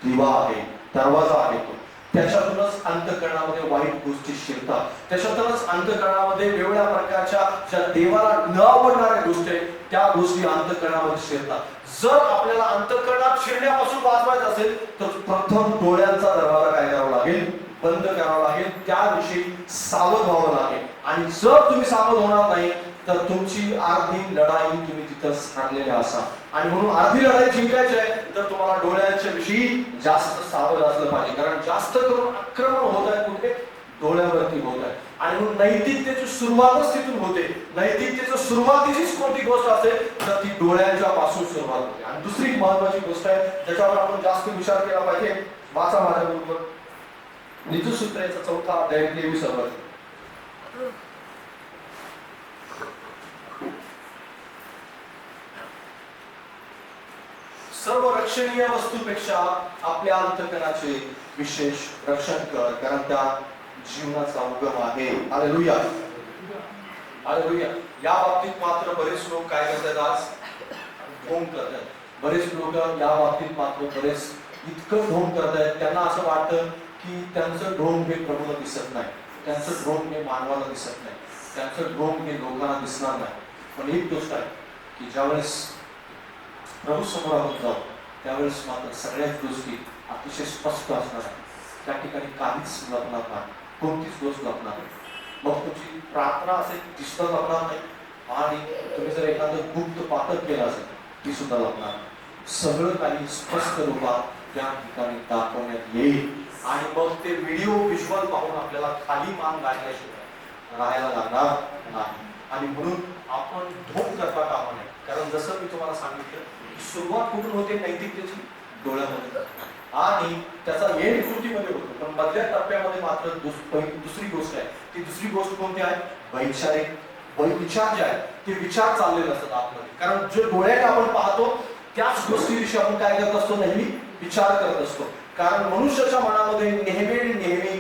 दिवा आहे, दरवाजा आहे. तो त्याच्यातूनच अंतःकरणामध्ये वाईट गोष्टी शिरतात, त्याच्यातूनच अंतःकरणामध्ये वेगवेगळ्या प्रकारच्या ज्या देवाला न आवडणाऱ्या गोष्टी आहेत त्या गोष्टी अंतःकरणामध्ये शिरतात. जर आपल्याला अंतःकरणात शिरण्यापासून वाचवायचं असेल तर प्रथम डोळ्यांचा दरवाजा काय करावा लागेल, बंद करावा लागेल, त्याविषयी सावध व्हावं लागेल. आणि जर तुम्ही सावध होणार नाही तर तुमची अर्धी लढाई तुम्ही तिथं हारलेले असाल. आणि म्हणून अर्धी लढाई जिंकायची आहे तर तुम्हाला डोळ्यांच्या विषयी जास्त सावध असलं पाहिजे. कारण जास्त करून आक्रमण होत आहे कुठे, डोळ्यावरती होत आहे. आणि म्हणून नैतिकतेची सुरुवातच तिथून होते. नैतिकतेची सुरुवातीचीच कोणती गोष्ट असेल तर ती डोळ्यांच्या पासून सुरुवात होते. आणि दुसरी महत्वाची गोष्ट आहे ज्याच्यावर आपण जास्त विचार केला पाहिजे, वाचा माझ्या बरोबर नीतिसूत्राचा 4 अध्याय 23 वचन. सर्व रक्षणीय वस्तूपेक्षा आपल्या अंतःकरणाचे विशेष रक्षण कर, कारण त्या जीवनाचा उगम आहे. Hallelujah, hallelujah. या बाबतीत मात्र बरेच लोक काय करतात, आज ढोंग करतात. बरेच लोक या बाबतीत मात्र बरेच इतकं ढोंग करतात, त्यांना असं वाटतं की त्यांचं ढोंग हे प्रभूला दिसत नाही, त्यांचं ढोंग हे मानवाला दिसत नाही, त्यांचं ढोंग हे लोकांना दिसणार नाही. पण एक गोष्ट आहे की ज्यावेळेस प्रभू समोर आपण जाऊ त्यावेळेस मात्र सगळ्याच गोष्टी अतिशय स्पष्ट असणार आहे. त्या ठिकाणी काहीच लपणार नाही, कोणतीच गोष्ट लपणार नाही. मग तुमची प्रार्थना असेल ती सुद्धा लपणार नाही, आणि तुम्ही जर एखादं गुप्त पातक केलं असेल ती सुद्धा लपणार नाही. सगळं काही स्पष्ट रूपात त्या ठिकाणी दाखवण्यात येईल. आणि मग ते व्हिडिओ व्हिज्युअल पाहून आपल्याला खाली मान घालण्याशिवाय राहायला लागणार नाही. आणि म्हणून आपण ढोंग करता कामा नये. कारण जसं मी तुम्हाला सांगितलं सुरुवात कुठून होते, नैतिकतेची डोळ्यामध्ये, आणि त्याचा एंड कृतीमध्ये होतो. पण मधल्या टप्प्यामध्ये मात्र दुसरी गोष्ट आहे. ती दुसरी गोष्ट कोणती आहे, वैचारिक विचार जे आहेत ते विचार चाललेले असतात आतमध्ये. कारण जे डोळ्याने आपण पाहतो त्याच गोष्टीविषयी आपण काय करत असतो, नेहमी विचार करत असतो. कारण मनुष्याच्या मनामध्ये नेहमी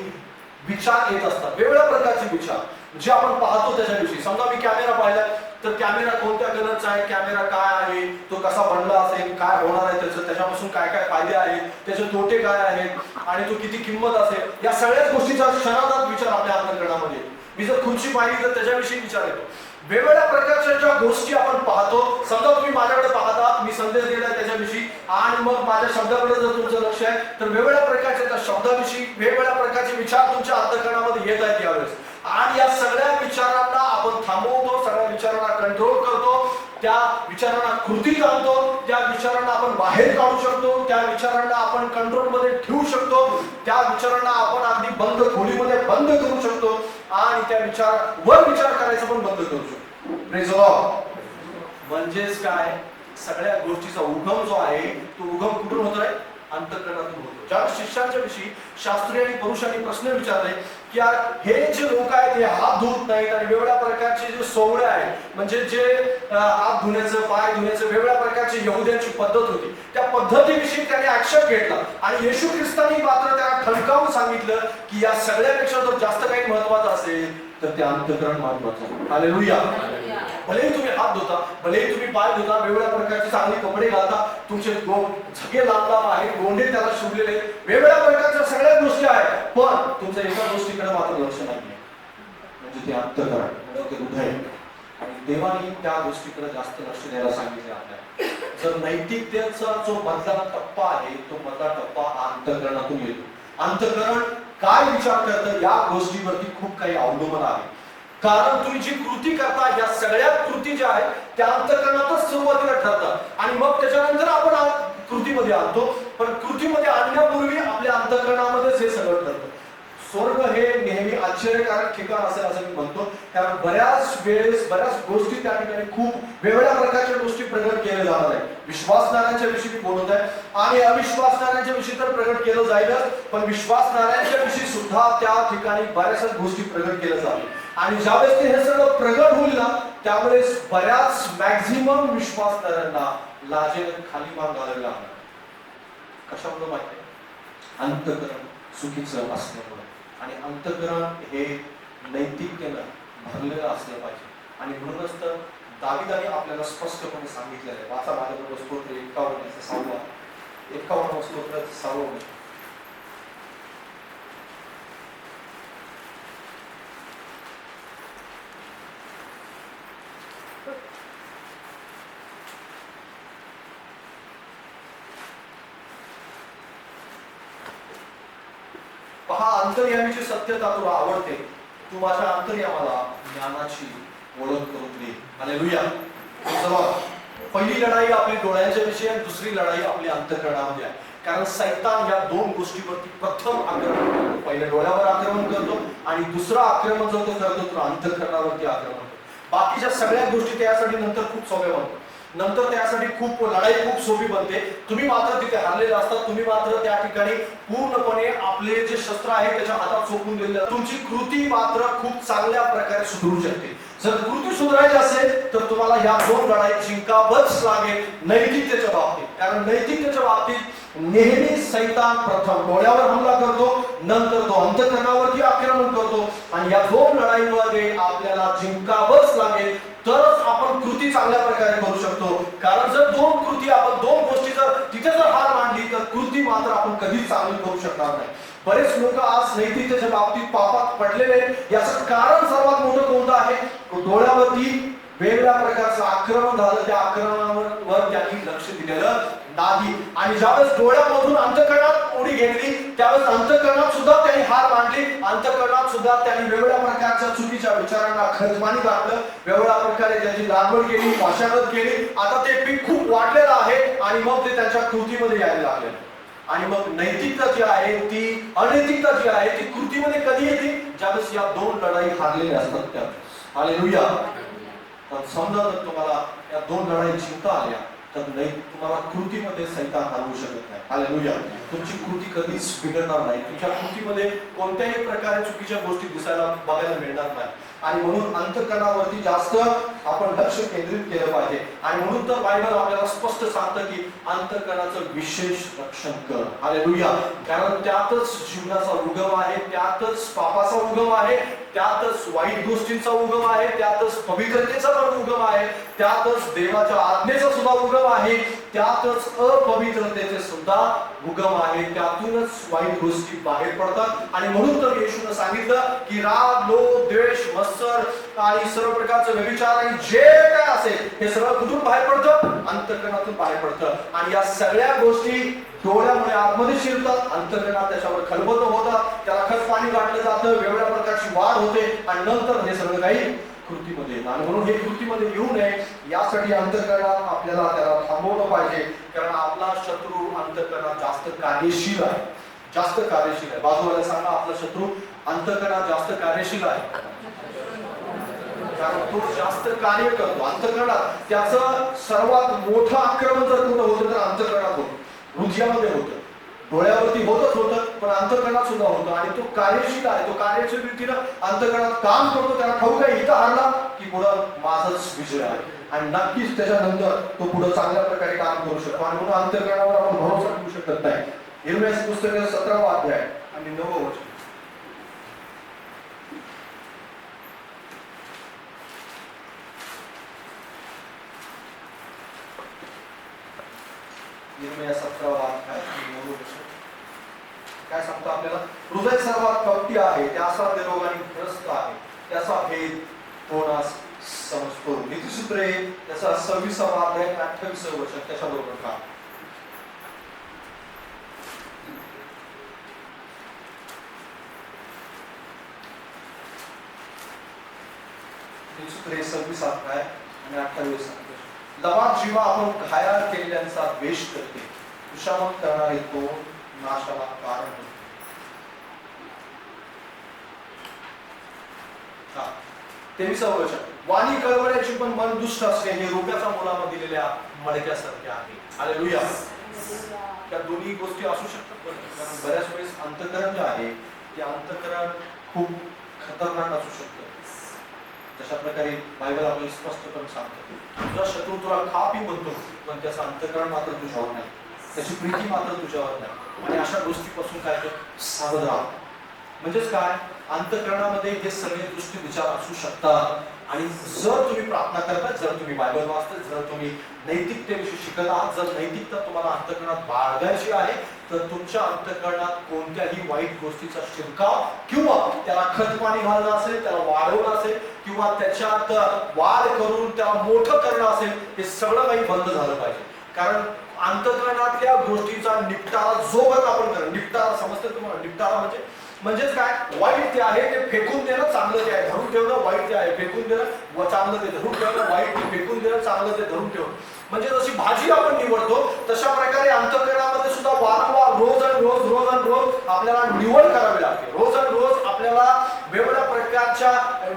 विचार येत असतात, वेगवेगळ्या प्रकारचे विचार जे आपण पाहतो त्याच्याविषयी. समजा मी कॅमेरा पाहिला तर कॅमेरा कोणत्या कलरचा आहे, कॅमेरा काय आहे, तो कसा बनला असेल, काय होणार आहे त्याचं, त्याच्यापासून काय काय फायदे आहेत, त्याचे तोटे काय आहेत, आणि तो किती किंमत असेल, या सगळ्याच गोष्टीचा क्षणार्धात विचार आपल्या अंतःकरणामध्ये. मी जर खुर्ची पाहिली तर त्याच्याविषयी विचार येतो. वेगवेगळ्या प्रकारच्या ज्या गोष्टी आपण पाहतो, समजा तुम्ही माझ्याकडे पाहता, मी संदेश दिलाय त्याच्याविषयी, आणि मग माझ्या शब्दाकडे जर तुमचं लक्ष आहे तर वेगवेगळ्या प्रकारच्या त्या शब्दाविषयी वेगवेगळ्या प्रकारचे विचार तुमच्या अंतःकरणामध्ये येत आहेत यावेळेस. आणि या सगळ्या विचारांना आपण थांबवतो, सगळ्या विचारांना कंट्रोल करतो, त्या विचारांना कृतीत आणतो, त्या विचारांना आपण बाहेर काढू शकतो, त्या विचारांना आपण कंट्रोलमध्ये ठेवू शकतो, त्या विचारांना आपण अगदी बंद खोलीमध्ये बंद करू शकतो आणि त्या विचार करायचं पण बंद करू शकतो. Praise the Lord. म्हणजेच काय, सगळ्या गोष्टीचा उगम जो आहे तो उगम कुठून होतोय? अंतःकरणातून होतो. ज्या शिष्यांच्या विषयी शास्त्री आणि पुरुषांनी प्रश्न विचारले की यार हे जे लोक आहेत हे हात धुत नाहीत आणि वेगवेगळ्या प्रकारचे जे सोवळे आहेत, म्हणजे जे हात धुण्याचं, पाय धुण्याचं वेगवेगळ्या प्रकारची यहुद्यांची पद्धत होती, त्या पद्धतीविषयी त्याने आक्षेप घेतला. आणि येशू ख्रिस्तांनी मात्र त्यांना ठणकावून सांगितलं की या सगळ्यापेक्षा जर जास्त काही महत्वाचं असेल तर ते अंतःकरण महत्वाचं आहे. हालेलुया. भलेही तुम्ही हात धुता, भलेही तुम्ही पाय धुता, वेगवेगळ्या प्रकारचे चांगले कपडे घालता, तुमचे झगे लांब आहेत, गोंडे त्याला शिवलेले, वेगवेगळ्या प्रकारच्या सगळ्या गोष्टी आहेत, पण तुमच्या एका गोष्टीकडे मात्र लक्ष नाहीये, म्हणजे ते अंतःकरण, म्हणजे ते हृदय. आणि देवाने त्या गोष्टीकडे जास्त लक्ष द्यायला सांगितले आपल्याला. जर नैतिकतेचा जो मधला टप्पा आहे तो मधला टप्पा अंतःकरणातून येतो. अंतःकरण काय विचार करतं या गोष्टीवरती खूप काही अवलंबून आहे. कारण तुम्ही जी कृती करता, या सगळ्या कृती ज्या आहेत त्या अंतःकरणातच सुरुवातीला ठरतात आणि मग त्याच्यानंतर आपण कृतीमध्ये आणतो. पण कृतीमध्ये आणण्यापूर्वी आपल्या अंतःकरणामध्येच हे सगळं ठरतं. स्वर्ग हे नेहमी आश्चर्यकारक ठिकाण असेल असं मी म्हणतो, कारण बऱ्याच वेळेस बऱ्याच गोष्टी त्या ठिकाणी खूप वेगवेगळ्या प्रकारच्या गोष्टी प्रगट केल्या जाणार आहेत. विश्वासणाऱ्यांच्या विषयी मी बोलत आहे आणि अविश्वासणाऱ्यांच्या विषयी तर प्रगट केलं जाईलच, पण विश्वासणाऱ्यांच्या विषयी सुद्धा त्या ठिकाणी बऱ्याच गोष्टी प्रगट केल्या जातील. आणि ज्यावेळेस हे सगळं प्रगट होईल ना, त्यावेळेस बऱ्याच मॅक्झिमम विश्वासणाऱ्यांना लाजेने खाली मान घालावी लागणार. कशामुळे माहिती आहे? अंतःकरण चुकीचं असल्यामुळे. आणि अंतःकरण हे नैतिकतेनं भरलेलं असलं पाहिजे. आणि म्हणूनच तर दाविदाने आपल्याला स्पष्टपणे सांगितलेलं आहे. वाचा माझ्याबरोबर स्तोत्र 51 स्तोत्र 6. पहा, अंतर्यामीची सत्यता तुला आवडते, तू माझ्या अंतर्यामाला ज्ञानाची ओळख करून दे. हालेलुया. पहिली लढाई आपली डोळ्यांच्या विषयी आणि दुसरी लढाई आपली अंतःकरणामध्ये आहे. कारण सैतान या दोन गोष्टीवरती प्रथम आक्रमण करतो. पहिले डोळ्यावर आक्रमण करतो आणि दुसरा आक्रमण जो तो करतो तो अंतःकरणावरती आक्रमण करतो. बाकीच्या सगळ्या गोष्टी त्यासाठी नंतर खूप सोप्या बनतात, नंतर त्यासाठी खूप लढाई खूप सोपी बनते. तुम्ही मात्र तिथे हरलेले असतात, तुम्ही मात्र त्या ठिकाणी पूर्णपणे आपले जे शस्त्र आहे त्याच्या हातात सोपून दिलेले. तुमची कृती मात्र खूप चांगल्या प्रकारे सुधरू शकते. जर कृती सुधारायची असेल तर तुम्हाला या दोन लढाई जिंकावंच लागेल नैतिकतेच्या बाबतीत. कारण नैतिकतेच्या बाबतीत नेहमी सैतान प्रथम डोळ्यावर हमला करतो, नंतर तो अंतःकरणावरती आक्रमण करतो. आणि या दोन लढाईमध्ये आपल्याला जिंकावंच लागेल, तरच आपण कृती चांगल्या प्रकारे करू शकतो. कारण जर दोन गोष्टी जर तिथे जर हार मांडली तर कृती मात्र आपण कधीच चांगली करू शकणार नाही. बरेच लोक आज नैतिकतेच्या बाबतीत पापात पडलेले आहेत. याचं कारण सर्वात मोठं कोणतं आहे? डोळ्यावरती वेगवेगळ्या प्रकारचं आक्रमण झालं, त्या आक्रमणावर त्यांनी लक्ष दिलेलं नाही. आणि ज्यावेळेस डोळ्यामधून अंतःकरणात उडी घेतली त्यावेळेस अंतःकरणात सुद्धा त्यांनी हार मांडली. अंतःकरणात सुद्धा त्यांनी वेगवेगळ्या प्रकारच्या चुकीच्या विचारांना खतपाणी घातलं, वेगवेगळ्या प्रकारे त्याची लागवड केली, मशागत केली. आता ते पीक खूप वाढलेलं आहे आणि मग ते त्यांच्या कृतीमध्ये यायला लागले. आणि मग नैतिकता जी आहे ती अनैतिकता जी आहे ती कृतीमध्ये कधी येते? ज्यावेळेस या दोन लढाई हारलेल्या असतात त्यावेळेस. हालेलुया. पण समजा जर तुम्हाला या दोन लढाई जिंकता आल्या तर तुम्हाला कृतीमध्ये सैतान हरवू शकत नाही. हालेलुया. तुमची कृती कधीच बिघडणार नाही. तुमच्या कृतीमध्ये कोणत्याही प्रकारे चुकीच्या गोष्टी दिसायला बघायला मिळणार नाही. आणि म्हणून अंतःकरणावरती जास्त आपण लक्ष केंद्रित केलं पाहिजे. आणि म्हणून तर बायबल आपल्याला स्पष्ट सांगतं की अंतःकरणाचं विशेष रक्षण कर. हालेलुया. कारण त्यातच जीवनाचा उगम आहे, त्यातच पापाचा उगम आहे, त्यातच वाईट गोष्टींचा उगम आहे, त्यातच पवित्रतेचा पण उगम आहे, त्यातच देवाच्या आज्ञेचा सुद्धा उगम आहे, त्यातच अपवित्रतेचे सुद्धा उगम आहे, त्यातूनच वाईट गोष्टी बाहेर पडतात. आणि म्हणून तर येशूने सांगितलं की राग, लोभ, द्वेष, मत्सर आणि सर्व प्रकारचं व्यभिचार आणि जे काय असेल हे सगळं कुठून बाहेर पडतं? अंतःकरणातून बाहेर पडतं. आणि या सगळ्या गोष्टी डोळ्यामुळे आतमध्ये शिरतात, अंतःकरणात त्याच्यावर खलबत होतात, त्याला खत पाणी गाठलं जातं, वेगवेगळ्या प्रकारची वाढ होते आणि नंतर हे सगळं काही कृतीमध्ये येतं. आणि म्हणून हे कृतीमध्ये येऊ नये यासाठी अंतःकरणात आपल्याला त्याला थांबवलं पाहिजे. कारण आपला शत्रू अंतःकरणात जास्त कार्यशील आहे, जास्त कार्यशील आहे. बाजूला सांगा, आपला शत्रू अंतःकरणात जास्त कार्यशील आहे, कारण तो जास्त कार्य करतो अंतःकरणात. त्याचं सर्वात मोठं आक्रमण जर कुठं होतं तर अंतःकरणात होतं, हृदयामध्ये होतं. डोळ्यावरती होतच होतं, पण अंतःकरणात सुद्धा होतं. आणि तो कार्यशील आहे, तो कार्यशील रीतीनं अंतःकरणात काम करतो. त्याला ठाऊक आहे इथं हारला की पुढं माझाच विजय आहे, आणि नक्कीच त्याच्यानंतर तो पुढे चांगल्या प्रकारे काम करू शकतो. आणि म्हणून अंतःकरणावर आपण भरोसा ठेवू शकत नाही. यिर्मयाचं पुस्तक 17वा अध्याय आणि 9वं वचन. यिर्मया 17वा अध्याय आणि 9वं वचन काय सांगतो आपल्याला? हृदय सर्वात कपटी आहे, त्याचा रोगाने ग्रस्त आहे, त्याचा भेद कोणास समजतो. नीतिसूत्रे त्याचा 26वा अध्याय 28व वचन त्याच्याबरोबर का? नीतिसूत्रे 26 अध्याय आणि 28 वचन. लवाद जीवा आपण घायाळ केलेल्यांचा द्वेष करते, खुशामत करणारे तो नाशाला कारण होते. 23व वचन. वाणी कळवळ्याची पण मन दुष्ट असणे हे रोगाच्या मुलामध्ये दिलेल्या मडक्यासारखे आहे. हालेलुया. त्या दोन्ही गोष्टी असू शकतात, कारण बऱ्याच वेळेस अंतःकरण जे आहे ते अंतःकरण खूप खतरनाक असू शकतं. तशा प्रकारे बायबल आपल्याला स्पष्टपणे सांगतो, तुझा शत्रू तुला खा पी म्हणतो, पण त्याचं अंतःकरण मात्र तुझ्यावर नाही, त्याची प्रीती मात्र तुझ्यावर नाही. आणि अशा गोष्टीपासून काय तर सावध राहा. म्हणजेच काय, अंतःकरणामध्ये हे सगळे दृष्टी विचार असू शकतात. आणि जर तुम्ही प्रार्थना करता, जर तुम्ही बायबल वाचता, जर तुम्ही नैतिकतेविषयी शिकत आहात, जर नैतिकता तुम्हाला अंतःकरणात बाळगायची आहे, तर तुमच्या अंतःकरणात कोणत्याही वाईट गोष्टीचा शिरकाव किंवा त्याला खतपाणी घालणं असेल, त्याला वाढवणं असेल, किंवा त्याच्यात वाढ करून त्याला मोठं करणं असेल, हे सगळं काही बंद झालं पाहिजे. कारण अंतःकरणातल्या गोष्टीचा निपटारा जोपर्यंत आपण करू, निपटारा समजते तुम्हाला? निपटारा म्हणजेच काय, वाईट ते आहे ते फेकून देणं, चांगलं ते आहे धरून ठेवणं. वाईट ते आहे फेकून देणं व चांगलं ते धरून ठेवणं, वाईट ते फेकून देणं, चांगलं ते धरून ठेवणं. म्हणजे जशी भाजी आपण निवडतो तशा प्रकारे अंतःकरणामध्ये सुद्धा वारंवार रोज आणि रोज रोज आणि रोज आपल्याला निवड करावी लागते. रोज आणि रोज आपल्याला वेगवेगळ्या प्रकारच्या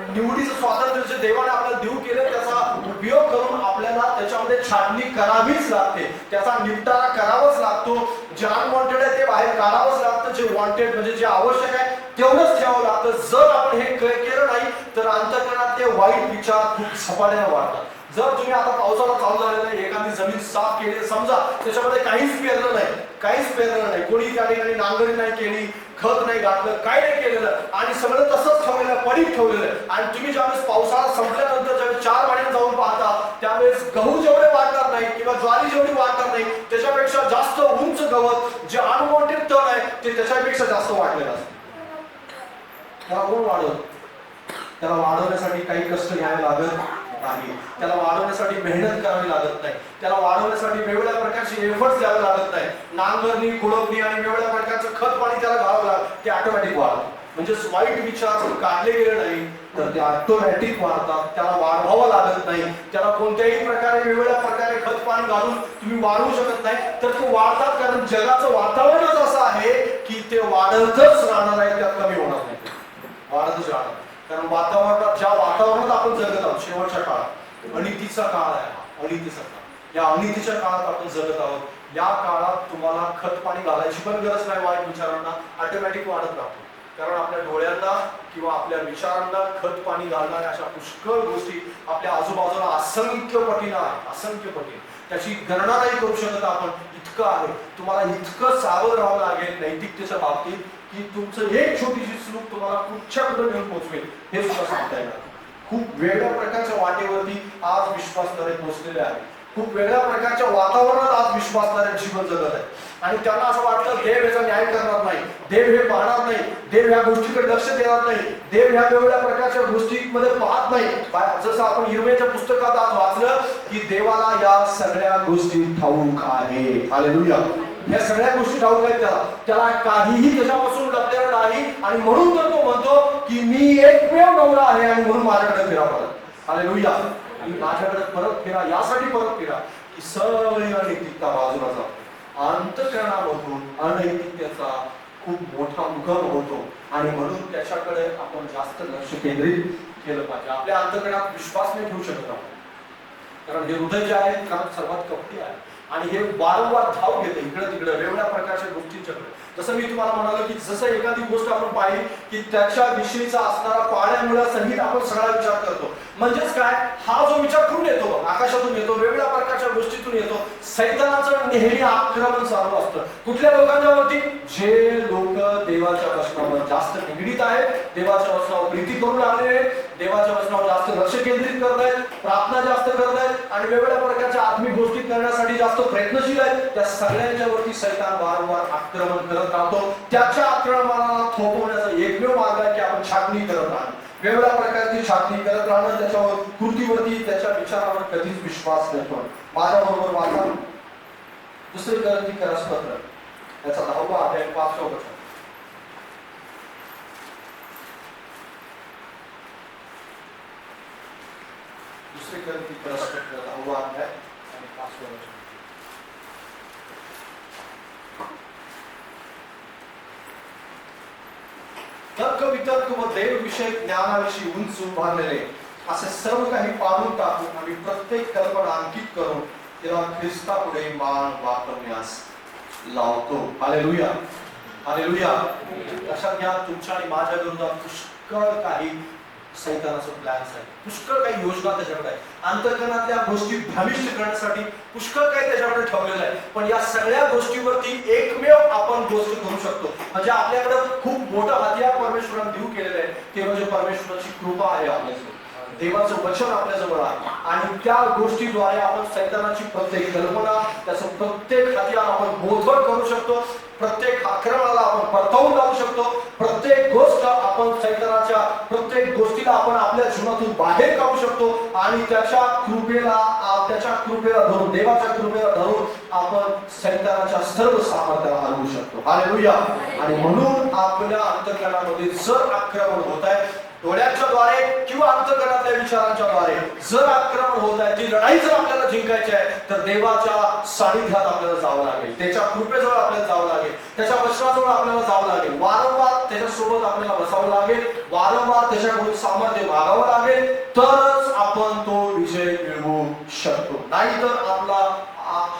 निवडीचं स्वातंत्र्य जे देवाने आपल्याला देऊ केले त्याचा उपयोग करून आपल्याला त्याच्यामध्ये छाटणी करावीच लागते, त्याचा निपटारा करावाच लागतो. जे अनवॉन्टेड आहे ते बाहेर काढावंच लागतं, जे वॉन्टेड म्हणजे जे आवश्यक आहे तेवढंच ठेवावं लागतं. जर आपण हे केलं नाही तर अंतःकरणात ते वाईट विचार खूप झपाट्याने वाढतात. जर तुम्ही आता पावसाळा चालू झालेला आहे, एखादी जमीन साफ केली, समजा त्याच्यामध्ये काहीच पेरलं नाही, कोणी त्या ठिकाणी नांगरी नाही केली, खत नाही घातलं, काय नाही केलेलं, आणि सगळं तसंच ठेवलेलं, पडीक ठेवलेलं. आणि तुम्ही ज्यावेळेस पावसाळा संपल्यानंतर ज्यावेळेस 4 महिने जाऊन पाहता, त्यावेळेस गहू जेवढे वाढणार नाही किंवा ज्वारी जेवढी वाढणार नाही, त्याच्यापेक्षा जास्त उंच गवत जे अनवॉन्टेड तण आहे ते त्याच्यापेक्षा जास्त वाढलेलं असतं. त्याला कोण वाढवत? त्याला वाढवण्यासाठी काही कष्ट घ्यावे लागत नाही, त्याला वाढवण्यासाठी मेहनत करावी लागत नाही, त्याला वाढवण्यासाठी वेगवेगळ्या प्रकारचे एफर्ट्स द्यावे लागत नाही. नांगरणी, खुडपणी आणि वेगवेगळ्या प्रकारचं खत पाणी त्याला घालावं लागतं, ते ऑटोमॅटिक वाढतं. म्हणजे वाईट विचार काढले गेले नाही तर ते ऑटोमॅटिक वाढतात, त्याला वाढवावं लागत नाही. त्याला कोणत्याही प्रकारे वेगवेगळ्या प्रकारे खत पाणी घालून तुम्ही वाढवू शकत नाही, तर ते वाढतात. कारण जगाचं वातावरणच असं आहे की ते वाढतच राहणार आहे, त्यात कमी होणार नाही, वाढतच राहणार. कारण वातावरणात, ज्या वातावरणात आपण जगत आहोत शेवटच्या काळात, अनितीचा काळ आहे, अनितीचा काळ. या अनितीच्या काळात आपण जगत आहोत. या काळात तुम्हाला खत पाणी घालायची पण गरज नाही, वाईट विचारांना ऑटोमॅटिक वाढत राहतो. कारण आपल्या डोळ्यांना किंवा आपल्या विचारांना खत पाणी घालणाऱ्या अशा पुष्कळ गोष्टी आपल्या आजूबाजूला असंख्य पटीनं आहे, असंख्य पटीनं. त्याची गणना नाही करू शकत आपण, इतकं आहे. तुम्हाला इतकं सावध राहावं लागेल नैतिकतेच्या बाबतीत की तुमचं एक छोटीशी चूक तुम्हाला कुठच्याकडे घेऊन पोहोचवेल हे सुद्धा सांगता येणार. खूप वेगळ्या प्रकारच्या वाटेवरती आज विश्वासणारे पोहोचलेले आहेत. खूप वेगळ्या प्रकारच्या वातावरणात आज विश्वासणारे जीवन जगत आहे आणि त्यांना असं वाटतं देव याचा न्याय करणार नाही, देव हे पाहणार नाही, देव ह्या गोष्टीकडे लक्ष देणार नाही, देव ह्या वेगवेगळ्या प्रकारच्या गोष्टींमध्ये पाहत नाही. जसं आपण हिरवेच्या पुस्तकात आज वाचलं की देवाला या सगळ्या गोष्टी ठाऊक आहे. हालेलुया. या सगळ्या गोष्टी ठाऊक आहेत त्याला काहीही त्याच्यापासून लपलेलं नाही आणि म्हणून तर तो म्हणतो की मी एकमेव नवरा आहे आणि म्हणून माझ्याकडे फिरा परत. हालेलुया. माझ्याकडे परत फिरा, यासाठी परत फिरा की सगळी अनैतिकता बाजूला जातो. अंतःकरणामधून अनैतिकतेचा खूप मोठा उगम होतो आणि म्हणून त्याच्याकडे आपण जास्त लक्ष केंद्रित केलं पाहिजे. आपल्या अंतःकरणात विश्वास नाही ठेवू शकत आपण, कारण हे हृदय जे आहे कारण सर्वात कपटी आहे आणि हे वारंवार धाव घेते इकडे तिकडे वेगवेगळ्या प्रकारच्या गोष्टींच्याकडे. जसं मी तुम्हाला म्हणालो की जसं एखादी गोष्ट आपण पाहिली की त्याच्या विषयीचा असणारा पाण्यामुळे सहित आपण सगळा विचार करतो. म्हणजेच काय, हा जो विचार कुठून येतो, आकाशातून येतो, वेगवेगळ्या प्रकारच्या गोष्टीतून येतो. सैतानाचं नेहमी आक्रमण चालू असतं. कुठल्या लोकांच्यावरती? जे लोक देवाच्या वचनावर जास्त निगडीत आहेत, देवाच्या वचनावर प्रीती करू लागले, देवाच्या वचनावर जास्त लक्ष केंद्रित करत आहेत, प्रार्थना जास्त करत आहेत आणि वेगवेगळ्या प्रकारच्या आत्मिक गोष्टी करण्यासाठी जास्त प्रयत्नशील आहेत, त्या सगळ्यांच्यावरती सैतान वारंवार आक्रमण करत राहतो. त्याच्या आक्रमणाला थोपवण्याचा एकमेव मार्ग आहे की आपण छाटणी करत राहणं, वेगवेगळ्या प्रकारची छाटणी करत राहणं, त्याच्यावर कृतीवरती, त्याच्या विचारावर कधीच विश्वास ठेवतो. माझ्याबरोबर वाचा दुसरे करंथीकरास पत्र त्याचा 10वा अध्याय 5वा वचन. दुसरे करंथीकरास पत्र 10वा अध्याय आणि 5वा वचन. तर्क वितर्क व देवविषयक ज्ञानाविषयी उंच उभारलेले असे सर्व काही पाडून टाकून आणि प्रत्येक कल्पना अंकित करून तेव्हा ख्रिस्तापुढे मान वाकवण्यास लावतो. हालेलुया. हालेलुया. लक्षात घ्या, तुमच्या आणि माझ्या विरोधात पुष्कळ काही सैतानाचे प्लॅन्स आहेत, पुष्कळ काही योजना त्याच्याकडे आहे. अंतःकरणातल्या गोष्टी भ्रमिष्ट करण्यासाठी पुष्कळ काही त्याच्याकडे ठेवलेलं आहे. पण या सगळ्या गोष्टीवरती एकमेव आपण गोष्ट करू शकतो, म्हणजे आपल्याकडे खूप मोठं हथियार परमेश्वराने देऊ केलेलं आहे, ते म्हणजे परमेश्वराची कृपा आहे आपल्याजवळ, देवाचं वचन आपल्याजवळ आहे आणि त्या गोष्टीद्वारे आपण सैतानाची प्रत्येक कल्पना, त्याचं प्रत्येक हथियार आपण बोधवड करू शकतो, प्रत्येक आक्रमणाला आपण परतवून लावू शकतो, प्रत्येक गोष्ट आपण सैतानाच्या प्रत्येक गोष्टीला आपण आपल्या जीवनातून बाहेर काढू शकतो आणि त्याच्या कृपेला धरून, देवाच्या कृपेला धरून आपण सैतानाच्या सर्व सामर्थ्याला हरवू शकतो. हालेलुया. आणि म्हणून आपल्या अंतःकरणामध्ये जर आक्रमण होत आहे, डोळ्याच्या द्वारे किंवा अंतःकरणातल्या विचारांच्या द्वारे जर आक्रमण होत आहे, ती लढाई जर आपल्याला जिंकायची आहे तर देवाच्या सानिध्यात आपल्याला जावं लागेल, त्याच्या कृपेजवळ आपल्याला जावं लागेल, त्याच्या वचनाजवळ आपल्याला जावं लागेल, वारंवार त्याच्यासोबत आपल्याला बसावं लागेल, वारंवार त्याच्याकडून सामर्थ्य मागावं लागेल, तरच आपण तो विजय मिळवू शकतो. नाहीतर आपला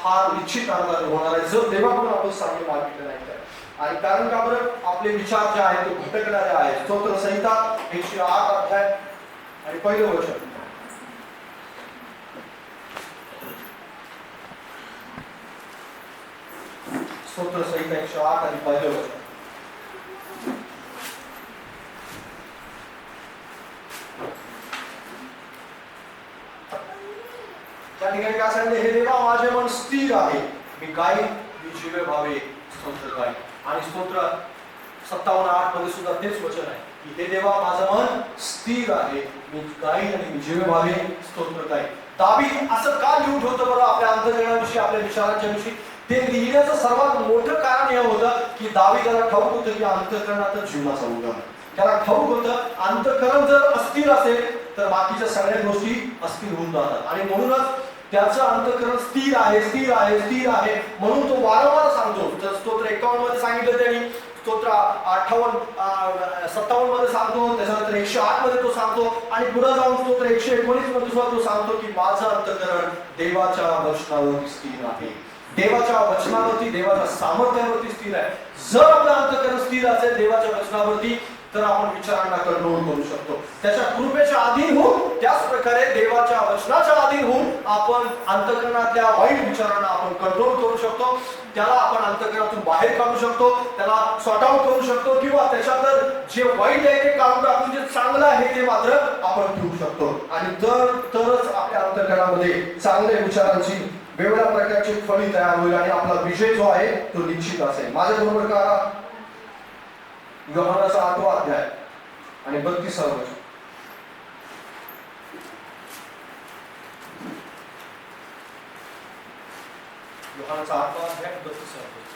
हार निश्चित होणार आहे जर देवाकडून आपण सामर्थ्य मागितलं नाही तर. आणि कारण का बरं, आपले विचार जे आहेत ते भटकणारे आहेत. स्तोत्र संहिता 108 अध्याय आणि पहिलं वचन. स्तोत्र संहिता 108 आणि पहिलं वचन. त्या ठिकाणी काय सांगितले, हे देवा माझे मन स्थिर आहे, मी गाईन, मी जीवे व्हावे स्तोत्र गाईन. आणि स्तोत्र 57:8 मध्ये सुद्धा तेच वचन आहे की हे देवा माझं मन स्थिर आहे, मी गाईन आणि मी जीवे व्हावे स्तोत्र गाईन. दावीद असं का लिहून ठेवतं बरं आपल्या अंतःकरणाविषयी, आपल्या विचारांच्या विषयी? ते लिहिण्याचं सर्वात मोठं कारण हे होतं की दावीदाला ठाऊक होतं की अंतःकरणातच जीवनाचा उगम आहे. त्याला ठाऊक होतं अंतःकरण जर अस्थिर असेल तर बाकीच्या सगळ्या गोष्टी अस्थिर होऊन जातात आणि म्हणूनच त्याचं अंतःकरण स्थिर आहे, स्थिर आहे, स्थिर आहे म्हणून तो वारंवार सांगतो. तर स्तोत्र 51 मध्ये सांगितलं त्यांनी, स्तोत्र 57 मध्ये सांगतो, त्याच्यानंतर 108 मध्ये तो सांगतो आणि पुढे जाऊन स्तोत्र 119 मध्ये सुद्धा तो सांगतो की माझं अंतःकरण देवाच्या वचनावरती स्थिर आहे, देवाच्या वचनावरती, देवाच्या सामर्थ्यावरती स्थिर आहे. जर आपलं अंतःकरण स्थिर असेल देवाच्या वचनावरती तर आपण विचारांना कंट्रोल करू शकतो. त्याच्या कृपेच्या अधीन होऊन, त्याच प्रकारे देवाच्या वचनाच्या अधीन होऊन आपण अंतःकरणातल्या वाईट विचारांना आपण कंट्रोल करू शकतो. त्याला आपण अंतःकरणातून बाहेर काढू शकतो, त्याला सॉर्ट आउट करू शकतो, किंवा त्याच्यात जे वाईट आहे ते काढून टाकून जे चांगलं आहे ते मात्र आपण ठेवू शकतो. आणि तरच आपल्या अंतःकरणामध्ये चांगल्या विचारांची वेगवेगळ्या प्रकारची फळी तयार होईल आणि आपला विजय जो आहे तो निश्चित असेल. माझ्याबरोबर का योहानाचा 8वा अध्याय आणि 32वा वचन. योहानाचा 8वा अध्याय 32वा वचन.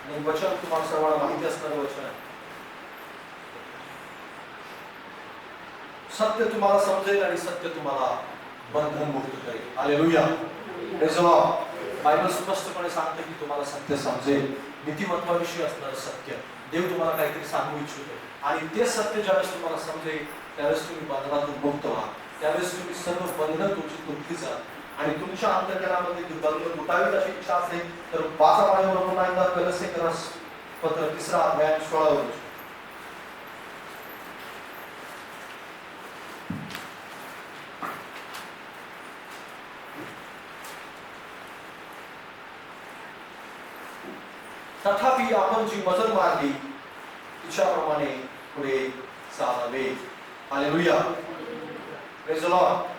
आणि वचन तुम्हाला सर्वांना माहिती असणारं वचन आहे. सत्य तुम्हाला समजेल आणि सत्य तुम्हाला बंधन मुक्त करेल. Hallelujah. Praise the Lord. Bible स्पष्टपणे सांगते की तुम्हाला सत्य समजेल. नीतिमत्वाविषयी असणारं सत्य देव तुम्हाला काहीतरी सांगू इच्छितो आणि ते सत्य ज्यावेळेस तुम्हाला समजेल त्यावेळेस तुम्ही बंधनातून मुक्त व्हा. त्यावेळेस तुम्ही सर्व बंधनं तुमची तुटली जात आणि तुमच्या अंतःकरणामध्ये बंधनं तुटावीत अशी इच्छा असेल तर वाचा माझ्याबरोबर पुन्हा एकदा कलस्सीकर पत्र 3रा अध्याय 16वा वचन. तथापि आपण जी मजल मारली तिच्याप्रमाणे पुढे चालावे. Hallelujah. Praise the Lord.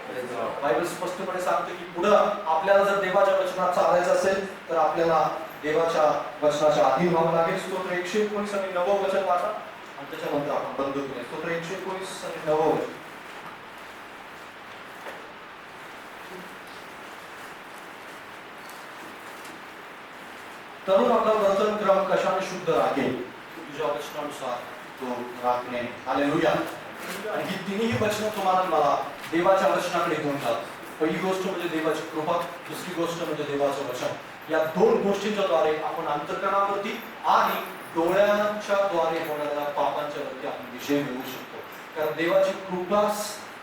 Bible स्पष्टपणे सांगते की पुढे आपल्याला जर देवाच्या वचनात चालायचं असेल तर आपल्याला देवाच्या वचनाच्या अधीन व्हावं लागेल. स्तोत्र 119 आणि 9व वचन वाचा आणि त्याच्यानंतर आपण बंद करूया. स्तोत्र 119 आणि 9व वचन. तरुण आपला वर्तनक्रम कशाने शुद्ध राखेल तुझ्या वचनानुसार तो राखणे. हालेलुया. आणि ही तिन्ही वचनं तुम्हाला मला देवाच्या वचनाकडे घेऊन जातात. पहिली गोष्ट म्हणजे देवाची कृपा, दुसरी गोष्ट म्हणजे देवाचं वचन. या दोन गोष्टींच्या द्वारे आपण अंतःकरणावरती आणि डोळ्यांच्या द्वारे होणाऱ्या पापांच्या वरती आपण विजय मिळवू शकतो. कारण देवाची कृपाच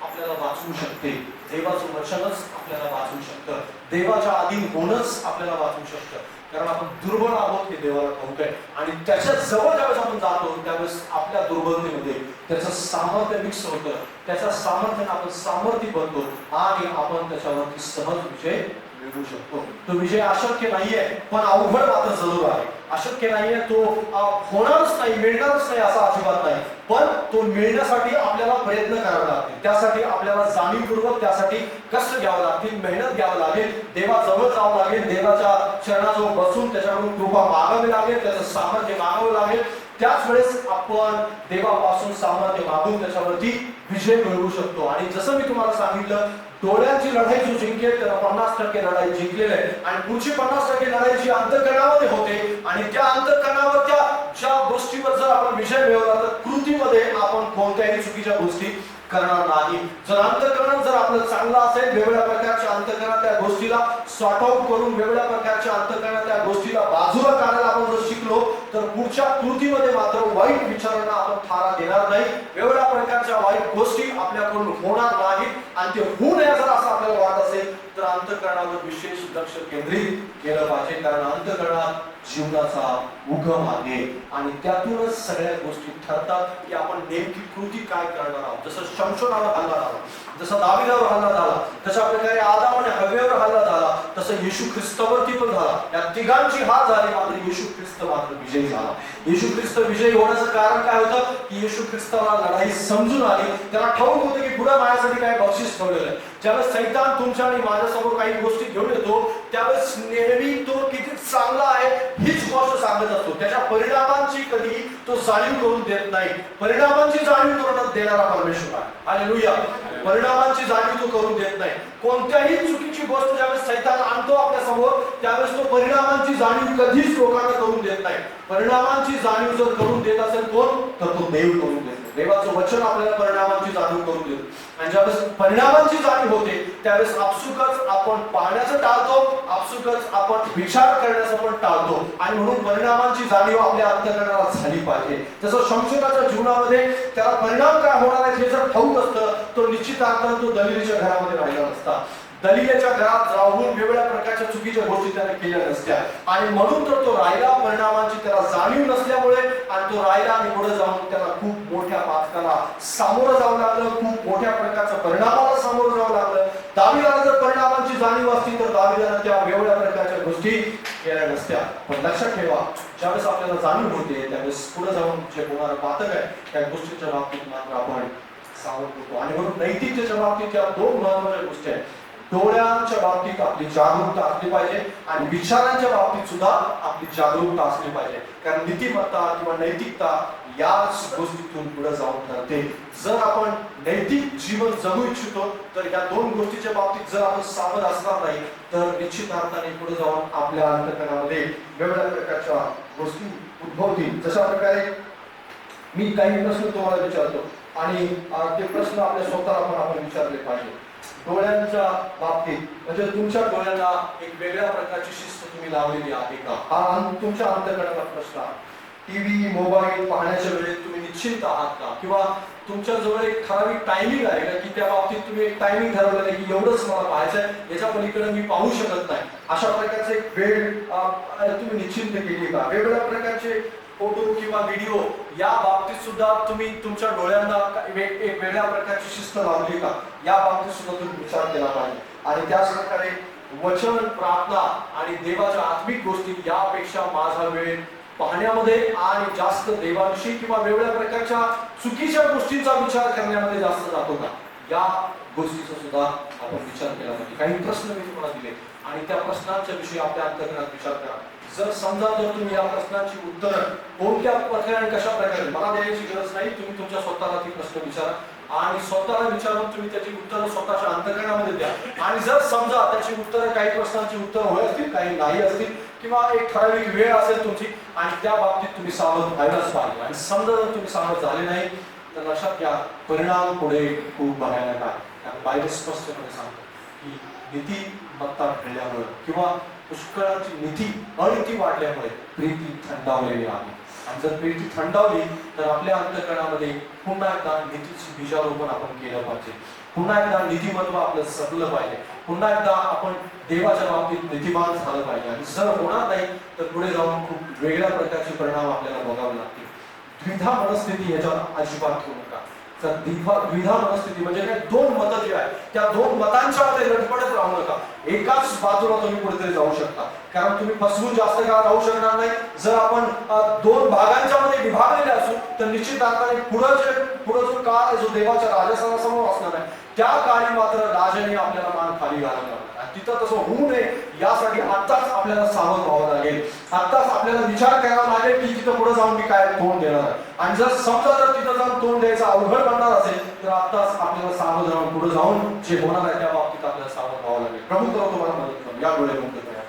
आपल्याला वाचवू शकते. देवाचं वचनच आपल्याला वाचवू शकतं. देवाच्या अधीन होणंच आपल्याला वाचवू शकतं. कारण आपण दुर्बळ आहोत हे देवाला ठाऊक आहे आणि त्याच्या जवळ ज्यावेळेस आपण जातो त्यावेळेस आपल्या दुर्बलतेमध्ये त्याचं सामर्थ्य मिक्स होतं. त्याच्या सामर्थ्याने आपण सामर्थ्य बनतो आणि आपण त्याच्यावरती सहज विजय मिळवू शकतो. तो विजय अशक्य नाहीये पण अवघड मात्र जरूर आहे. अशक्य नाहीये, तो होणारच नाही, मिळणारच नाही असं अजिबात नाही. पण तो मिळण्यासाठी आपल्याला प्रयत्न करावे लागतील. त्यासाठी आपल्याला जाणीवपूर्वक त्यासाठी कष्ट घ्यावं लागतील, मेहनत घ्यावं लागेल, देवाजवळ जावं लागेल, देवाच्या चरणाजवळ बसून त्याच्याकडून कृपा मागावी लागेल, त्याचं सामर्थ्य मागावं लागेल. त्याच वेळेस आपण देवापासून सामर्थ्य मागून त्याच्यावरती विजय मिळवू शकतो. आणि जसं मी तुम्हाला सांगितलं डोळ्यांची लढाई जो जिंकेल त्याला 50% लढाई जिंकलेली आहे आणि पुढची 50% लढाई जी अंतःकरणामध्ये होते आणि त्या अंतःकरणावर ज्या गोष्टीवर जर आपण विजय मिळवला तर कृतीमध्ये आपण कोणत्याही चुकीच्या गोष्टी करणार नाही. जर अंतःकरण जर आपलं चांगलं असेल, वेगवेगळ्या प्रकारच्या अंतःकरणात त्या गोष्टीला सॉर्ट आउट करून वेगवेगळ्या प्रकारच्या अंतःकरणात त्या गोष्टीला बाजूला काढायला आपण जर शिकलो तर पुढच्या कृतीमध्ये मात्र वाईट विचारांना आपण थारा देणार नाही. वेगवेगळ्या प्रकारच्या वाईट गोष्टी आपल्याकडून होणार नाहीत आणि ते होऊ नये जर असं आपल्याला वाटत असेल तर अंतःकरणावर विशेष लक्ष केंद्रित केलं पाहिजे. कारण अंतःकरणात जीवनाचा उगम आहे आणि त्यातूनच सगळ्या गोष्टी ठरतात की आपण नेमकी कृती काय करणार आहोत. जसं शमशोनावर हल्ला झाला, जसा दाविदावर हल्ला झाला, तशा प्रकारे आदाम आणि हव्यावर हल्ला झाला, तसं येशू ख्रिस्तावरती पण झाला. या तिघांची हार झाली मात्र येशू ख्रिस्त मात्र विजयी झाला. येशू ख्रिस्त विजयी होण्याचं कारण काय होतं की येशू ख्रिस्ताला लढाई समजून आली. त्याला ठाऊक होतं की पुढे माझ्यासाठी काय बक्षीस ठेवलेलं आहे. ज्यावेळेस सैतान तुमच्या आणि माझ्यासमोर काही गोष्टी घेऊन येतो त्यावेळेस नेहमी तो किती चांगला आहे हीच गोष्ट सांगत असतो. त्याच्या परिणामांची कधी तो जाणीव करून देत नाही. परिणामांची जाणीव करून देणारा परमेश्वर आहे. हालेलुया. परिणामांची जाणीव तो करून देत नाही. कोणत्याही चुकीची गोष्ट ज्यावेळेस सैतान आणतो आपल्या समोर त्यावेळेस तो परिणामांची जाणीव कधीच लोकांना करून देत नाही. परिणामांची जाणीव जर करून देत असेल कोण तर तो देव करून देतो. देवाचं वचन आपल्याला परिणामांची जाणीव करून देतो आणि ज्यावेळेस परिणामांची जाणीव होते त्यावेळेस आपसुकच आपण पाहण्याचं टाळतो, आपसुकच आपण विचार करण्याचं पण टाळतो आणि म्हणून परिणामांची जाणीव आपल्या अंतःकरणाला झाली पाहिजे. जसं शमशोनाच्या जीवनामध्ये त्याला परिणाम काय होणार आहे हे जर ठाऊक असतं तो निश्चितार्थाने तो दलिलीच्या घरामध्ये राहिला नसता. दलिलाच्या घरात राहून वेगवेगळ्या प्रकारच्या चुकीच्या गोष्टी त्याने केल्या नसत्या आणि म्हणून तर तो राहिला. परिणामांची त्याला जाणीव नसल्यामुळे आणि तो राहिला आणि पुढे जाऊन त्याला खूप मोठ्या पातकाला सामोरं जावं लागलं, खूप मोठ्या प्रकारच्या परिणामाला सामोरं जावं लागलं. दाविदाला जर परिणामांची जाणीव असती तर दाविदाला त्या वेगवेगळ्या प्रकारच्या गोष्टी केल्या नसत्या. पण लक्षात ठेवा, ज्यावेळेस आपल्याला जाणीव होते त्यावेळेस पुढे जाऊन जे होणारं पातक आहे त्या गोष्टीच्या बाबतीत मात्र आपण सावध होतो. आणि म्हणून नैतिकतेच्या बाबतीत या दोन महत्वाच्या गोष्टी आहेत. डोळ्यांच्या बाबतीत आपली जागरूकता असली पाहिजे आणि विचारांच्या बाबतीत सुद्धा आपली जागरूकता असली पाहिजे. कारण नीतिमत्ता किंवा नैतिकता याच गोष्टीतून पुढे जाऊन ठरते. जर आपण नैतिक जीवन जगू इच्छितो तर या दोन गोष्टीच्या बाबतीत जर आपण सावध असणार नाही तर निश्चित अर्थाने पुढे जाऊन आपल्या अंतःकरणामध्ये वेगवेगळ्या प्रकारच्या गोष्टी उद्भवतील. जशा प्रकारे मी काही प्रश्न तुम्हाला विचारतो आणि ते प्रश्न आपल्या स्वतःला पण आपण विचारले पाहिजे. डोळ्यांच्या बाबतीत म्हणजे तुमच्या डोळ्यांना एक वेगळ्या प्रकारची शिस्त तुम्ही लावलेली आहे का? हा तुमच्या अंतःकरणाचा प्रश्न आहे. टीव्ही मोबाईल पाहण्याच्या वेळेत तुम्ही निश्चिंत आहात का? किंवा तुमच्या जवळ एक ठराविक टायमिंग आहे का की त्या बाबतीत तुम्ही एक टायमिंग ठरवलेलं आहे की एवढंच मला पाहायचं आहे, याच्या पलीकडे मी पाहू शकत नाही, अशा प्रकारचे एक वेळ तुम्ही निश्चिंत केली का? वेगवेगळ्या प्रकारचे फोटो किंवा व्हिडिओ या बाबतीत सुद्धा तुम्ही तुमच्या डोळ्यांना एक वेगळ्या प्रकारची शिस्त लावली का? या बाबतीत सुद्धा तुम्ही विचार केला पाहिजे. आणि त्याच प्रकारे वचन, प्रार्थना आणि देवाच्या आत्मिक गोष्टी यापेक्षा माझा वेळ पाहण्यामध्ये आणि जास्त देवाविषयी किंवा वेगवेगळ्या प्रकारच्या चुकीच्या गोष्टींचा विचार करण्यामध्ये जास्त जातो का? या गोष्टीचा सुद्धा आपण विचार केला पाहिजे. काही प्रश्न मी तुम्हाला दिले आणि त्या प्रश्नांच्या विषयी आपल्या अंतःकरणात विचार करा. जर समजा जर तुम्ही या प्रश्नांची उत्तर कोणत्या प्रकारे कशा प्रकारे मला द्यायची गरज नाही, तुम्ही तुमच्या स्वतःला ती प्रश्न विचारा आणि स्वतःला विचारून तुम्ही त्याची उत्तरं स्वतःच्या अंतःकरणामध्ये द्या. आणि जर समजा त्याची उत्तरं काही प्रश्नांची उत्तरं होय असतील, काही नाही असतील किंवा एक ठराविक वेळ असेल तुमची आणि त्या बाबतीत तुम्ही सावध व्हायलाच पाहिजे. आणि समजा जर तुम्ही सावध झाले नाही तर लक्षात घ्या परिणाम पुढे खूप भयानक आहे. कारण बायबल स्पष्टपणे सांगतो की नीतिमत्ता घडल्यामुळे किंवा पुष्कळाची अनिती वाढल्यामुळे प्रीती थंडावलेली आहे. आणि जर प्रीती थंडावली तर आपल्या अंतःकरणामध्ये पुन्हा एकदा नीतीची बीजारोपण आपण केलं पाहिजे. पुन्हा एकदा नीतिमत्व आपलं जपलं पाहिजे. पुन्हा एकदा आपण देवाच्या बाबतीत नीतिमान झालं पाहिजे. आणि जर होणार नाही तर पुढे जाऊन खूप वेगळ्या प्रकारचे परिणाम आपल्याला बघावे लागतील. द्विधा मनस्थिती याच्यावर अजिबात होऊ नका. तर द्विधा मनस्थिती म्हणजे काय? दोन मतं जी आहेत त्या दोन मतांच्या मध्ये लटपटत राहू नका. एकाच बाजूला तुम्ही कुठेतरी जाऊ शकता कारण तुम्ही फसवून जास्त काळ राहू शकणार नाही. जर आपण दोन भागांच्या मध्ये विभागलेले असू तर निश्चित अर्थाने पुढे जो काळ जो देवाच्या राजसनासमोर असणार आहे त्या काळी मात्र राजाने आपल्याला मान खाली घालावं. तिथं तसं होऊ नये यासाठी आत्ताच आपल्याला सावध व्हावं लागेल. आत्ताच आपल्याला विचार करावा लागेल की तिथं पुढे जाऊन मी काय तोंड देणार. आणि जर समजा जर तिथं जाऊन तोंड द्यायचं अवघड बनणार असेल तर आत्ताच आपल्याला सावध राहून पुढे जाऊन जे होणार आहे त्या बाबतीत आपल्याला सावध व्हावं लागेल. प्रभू तुम्हाला मदत करू. या डोळे बंद करा.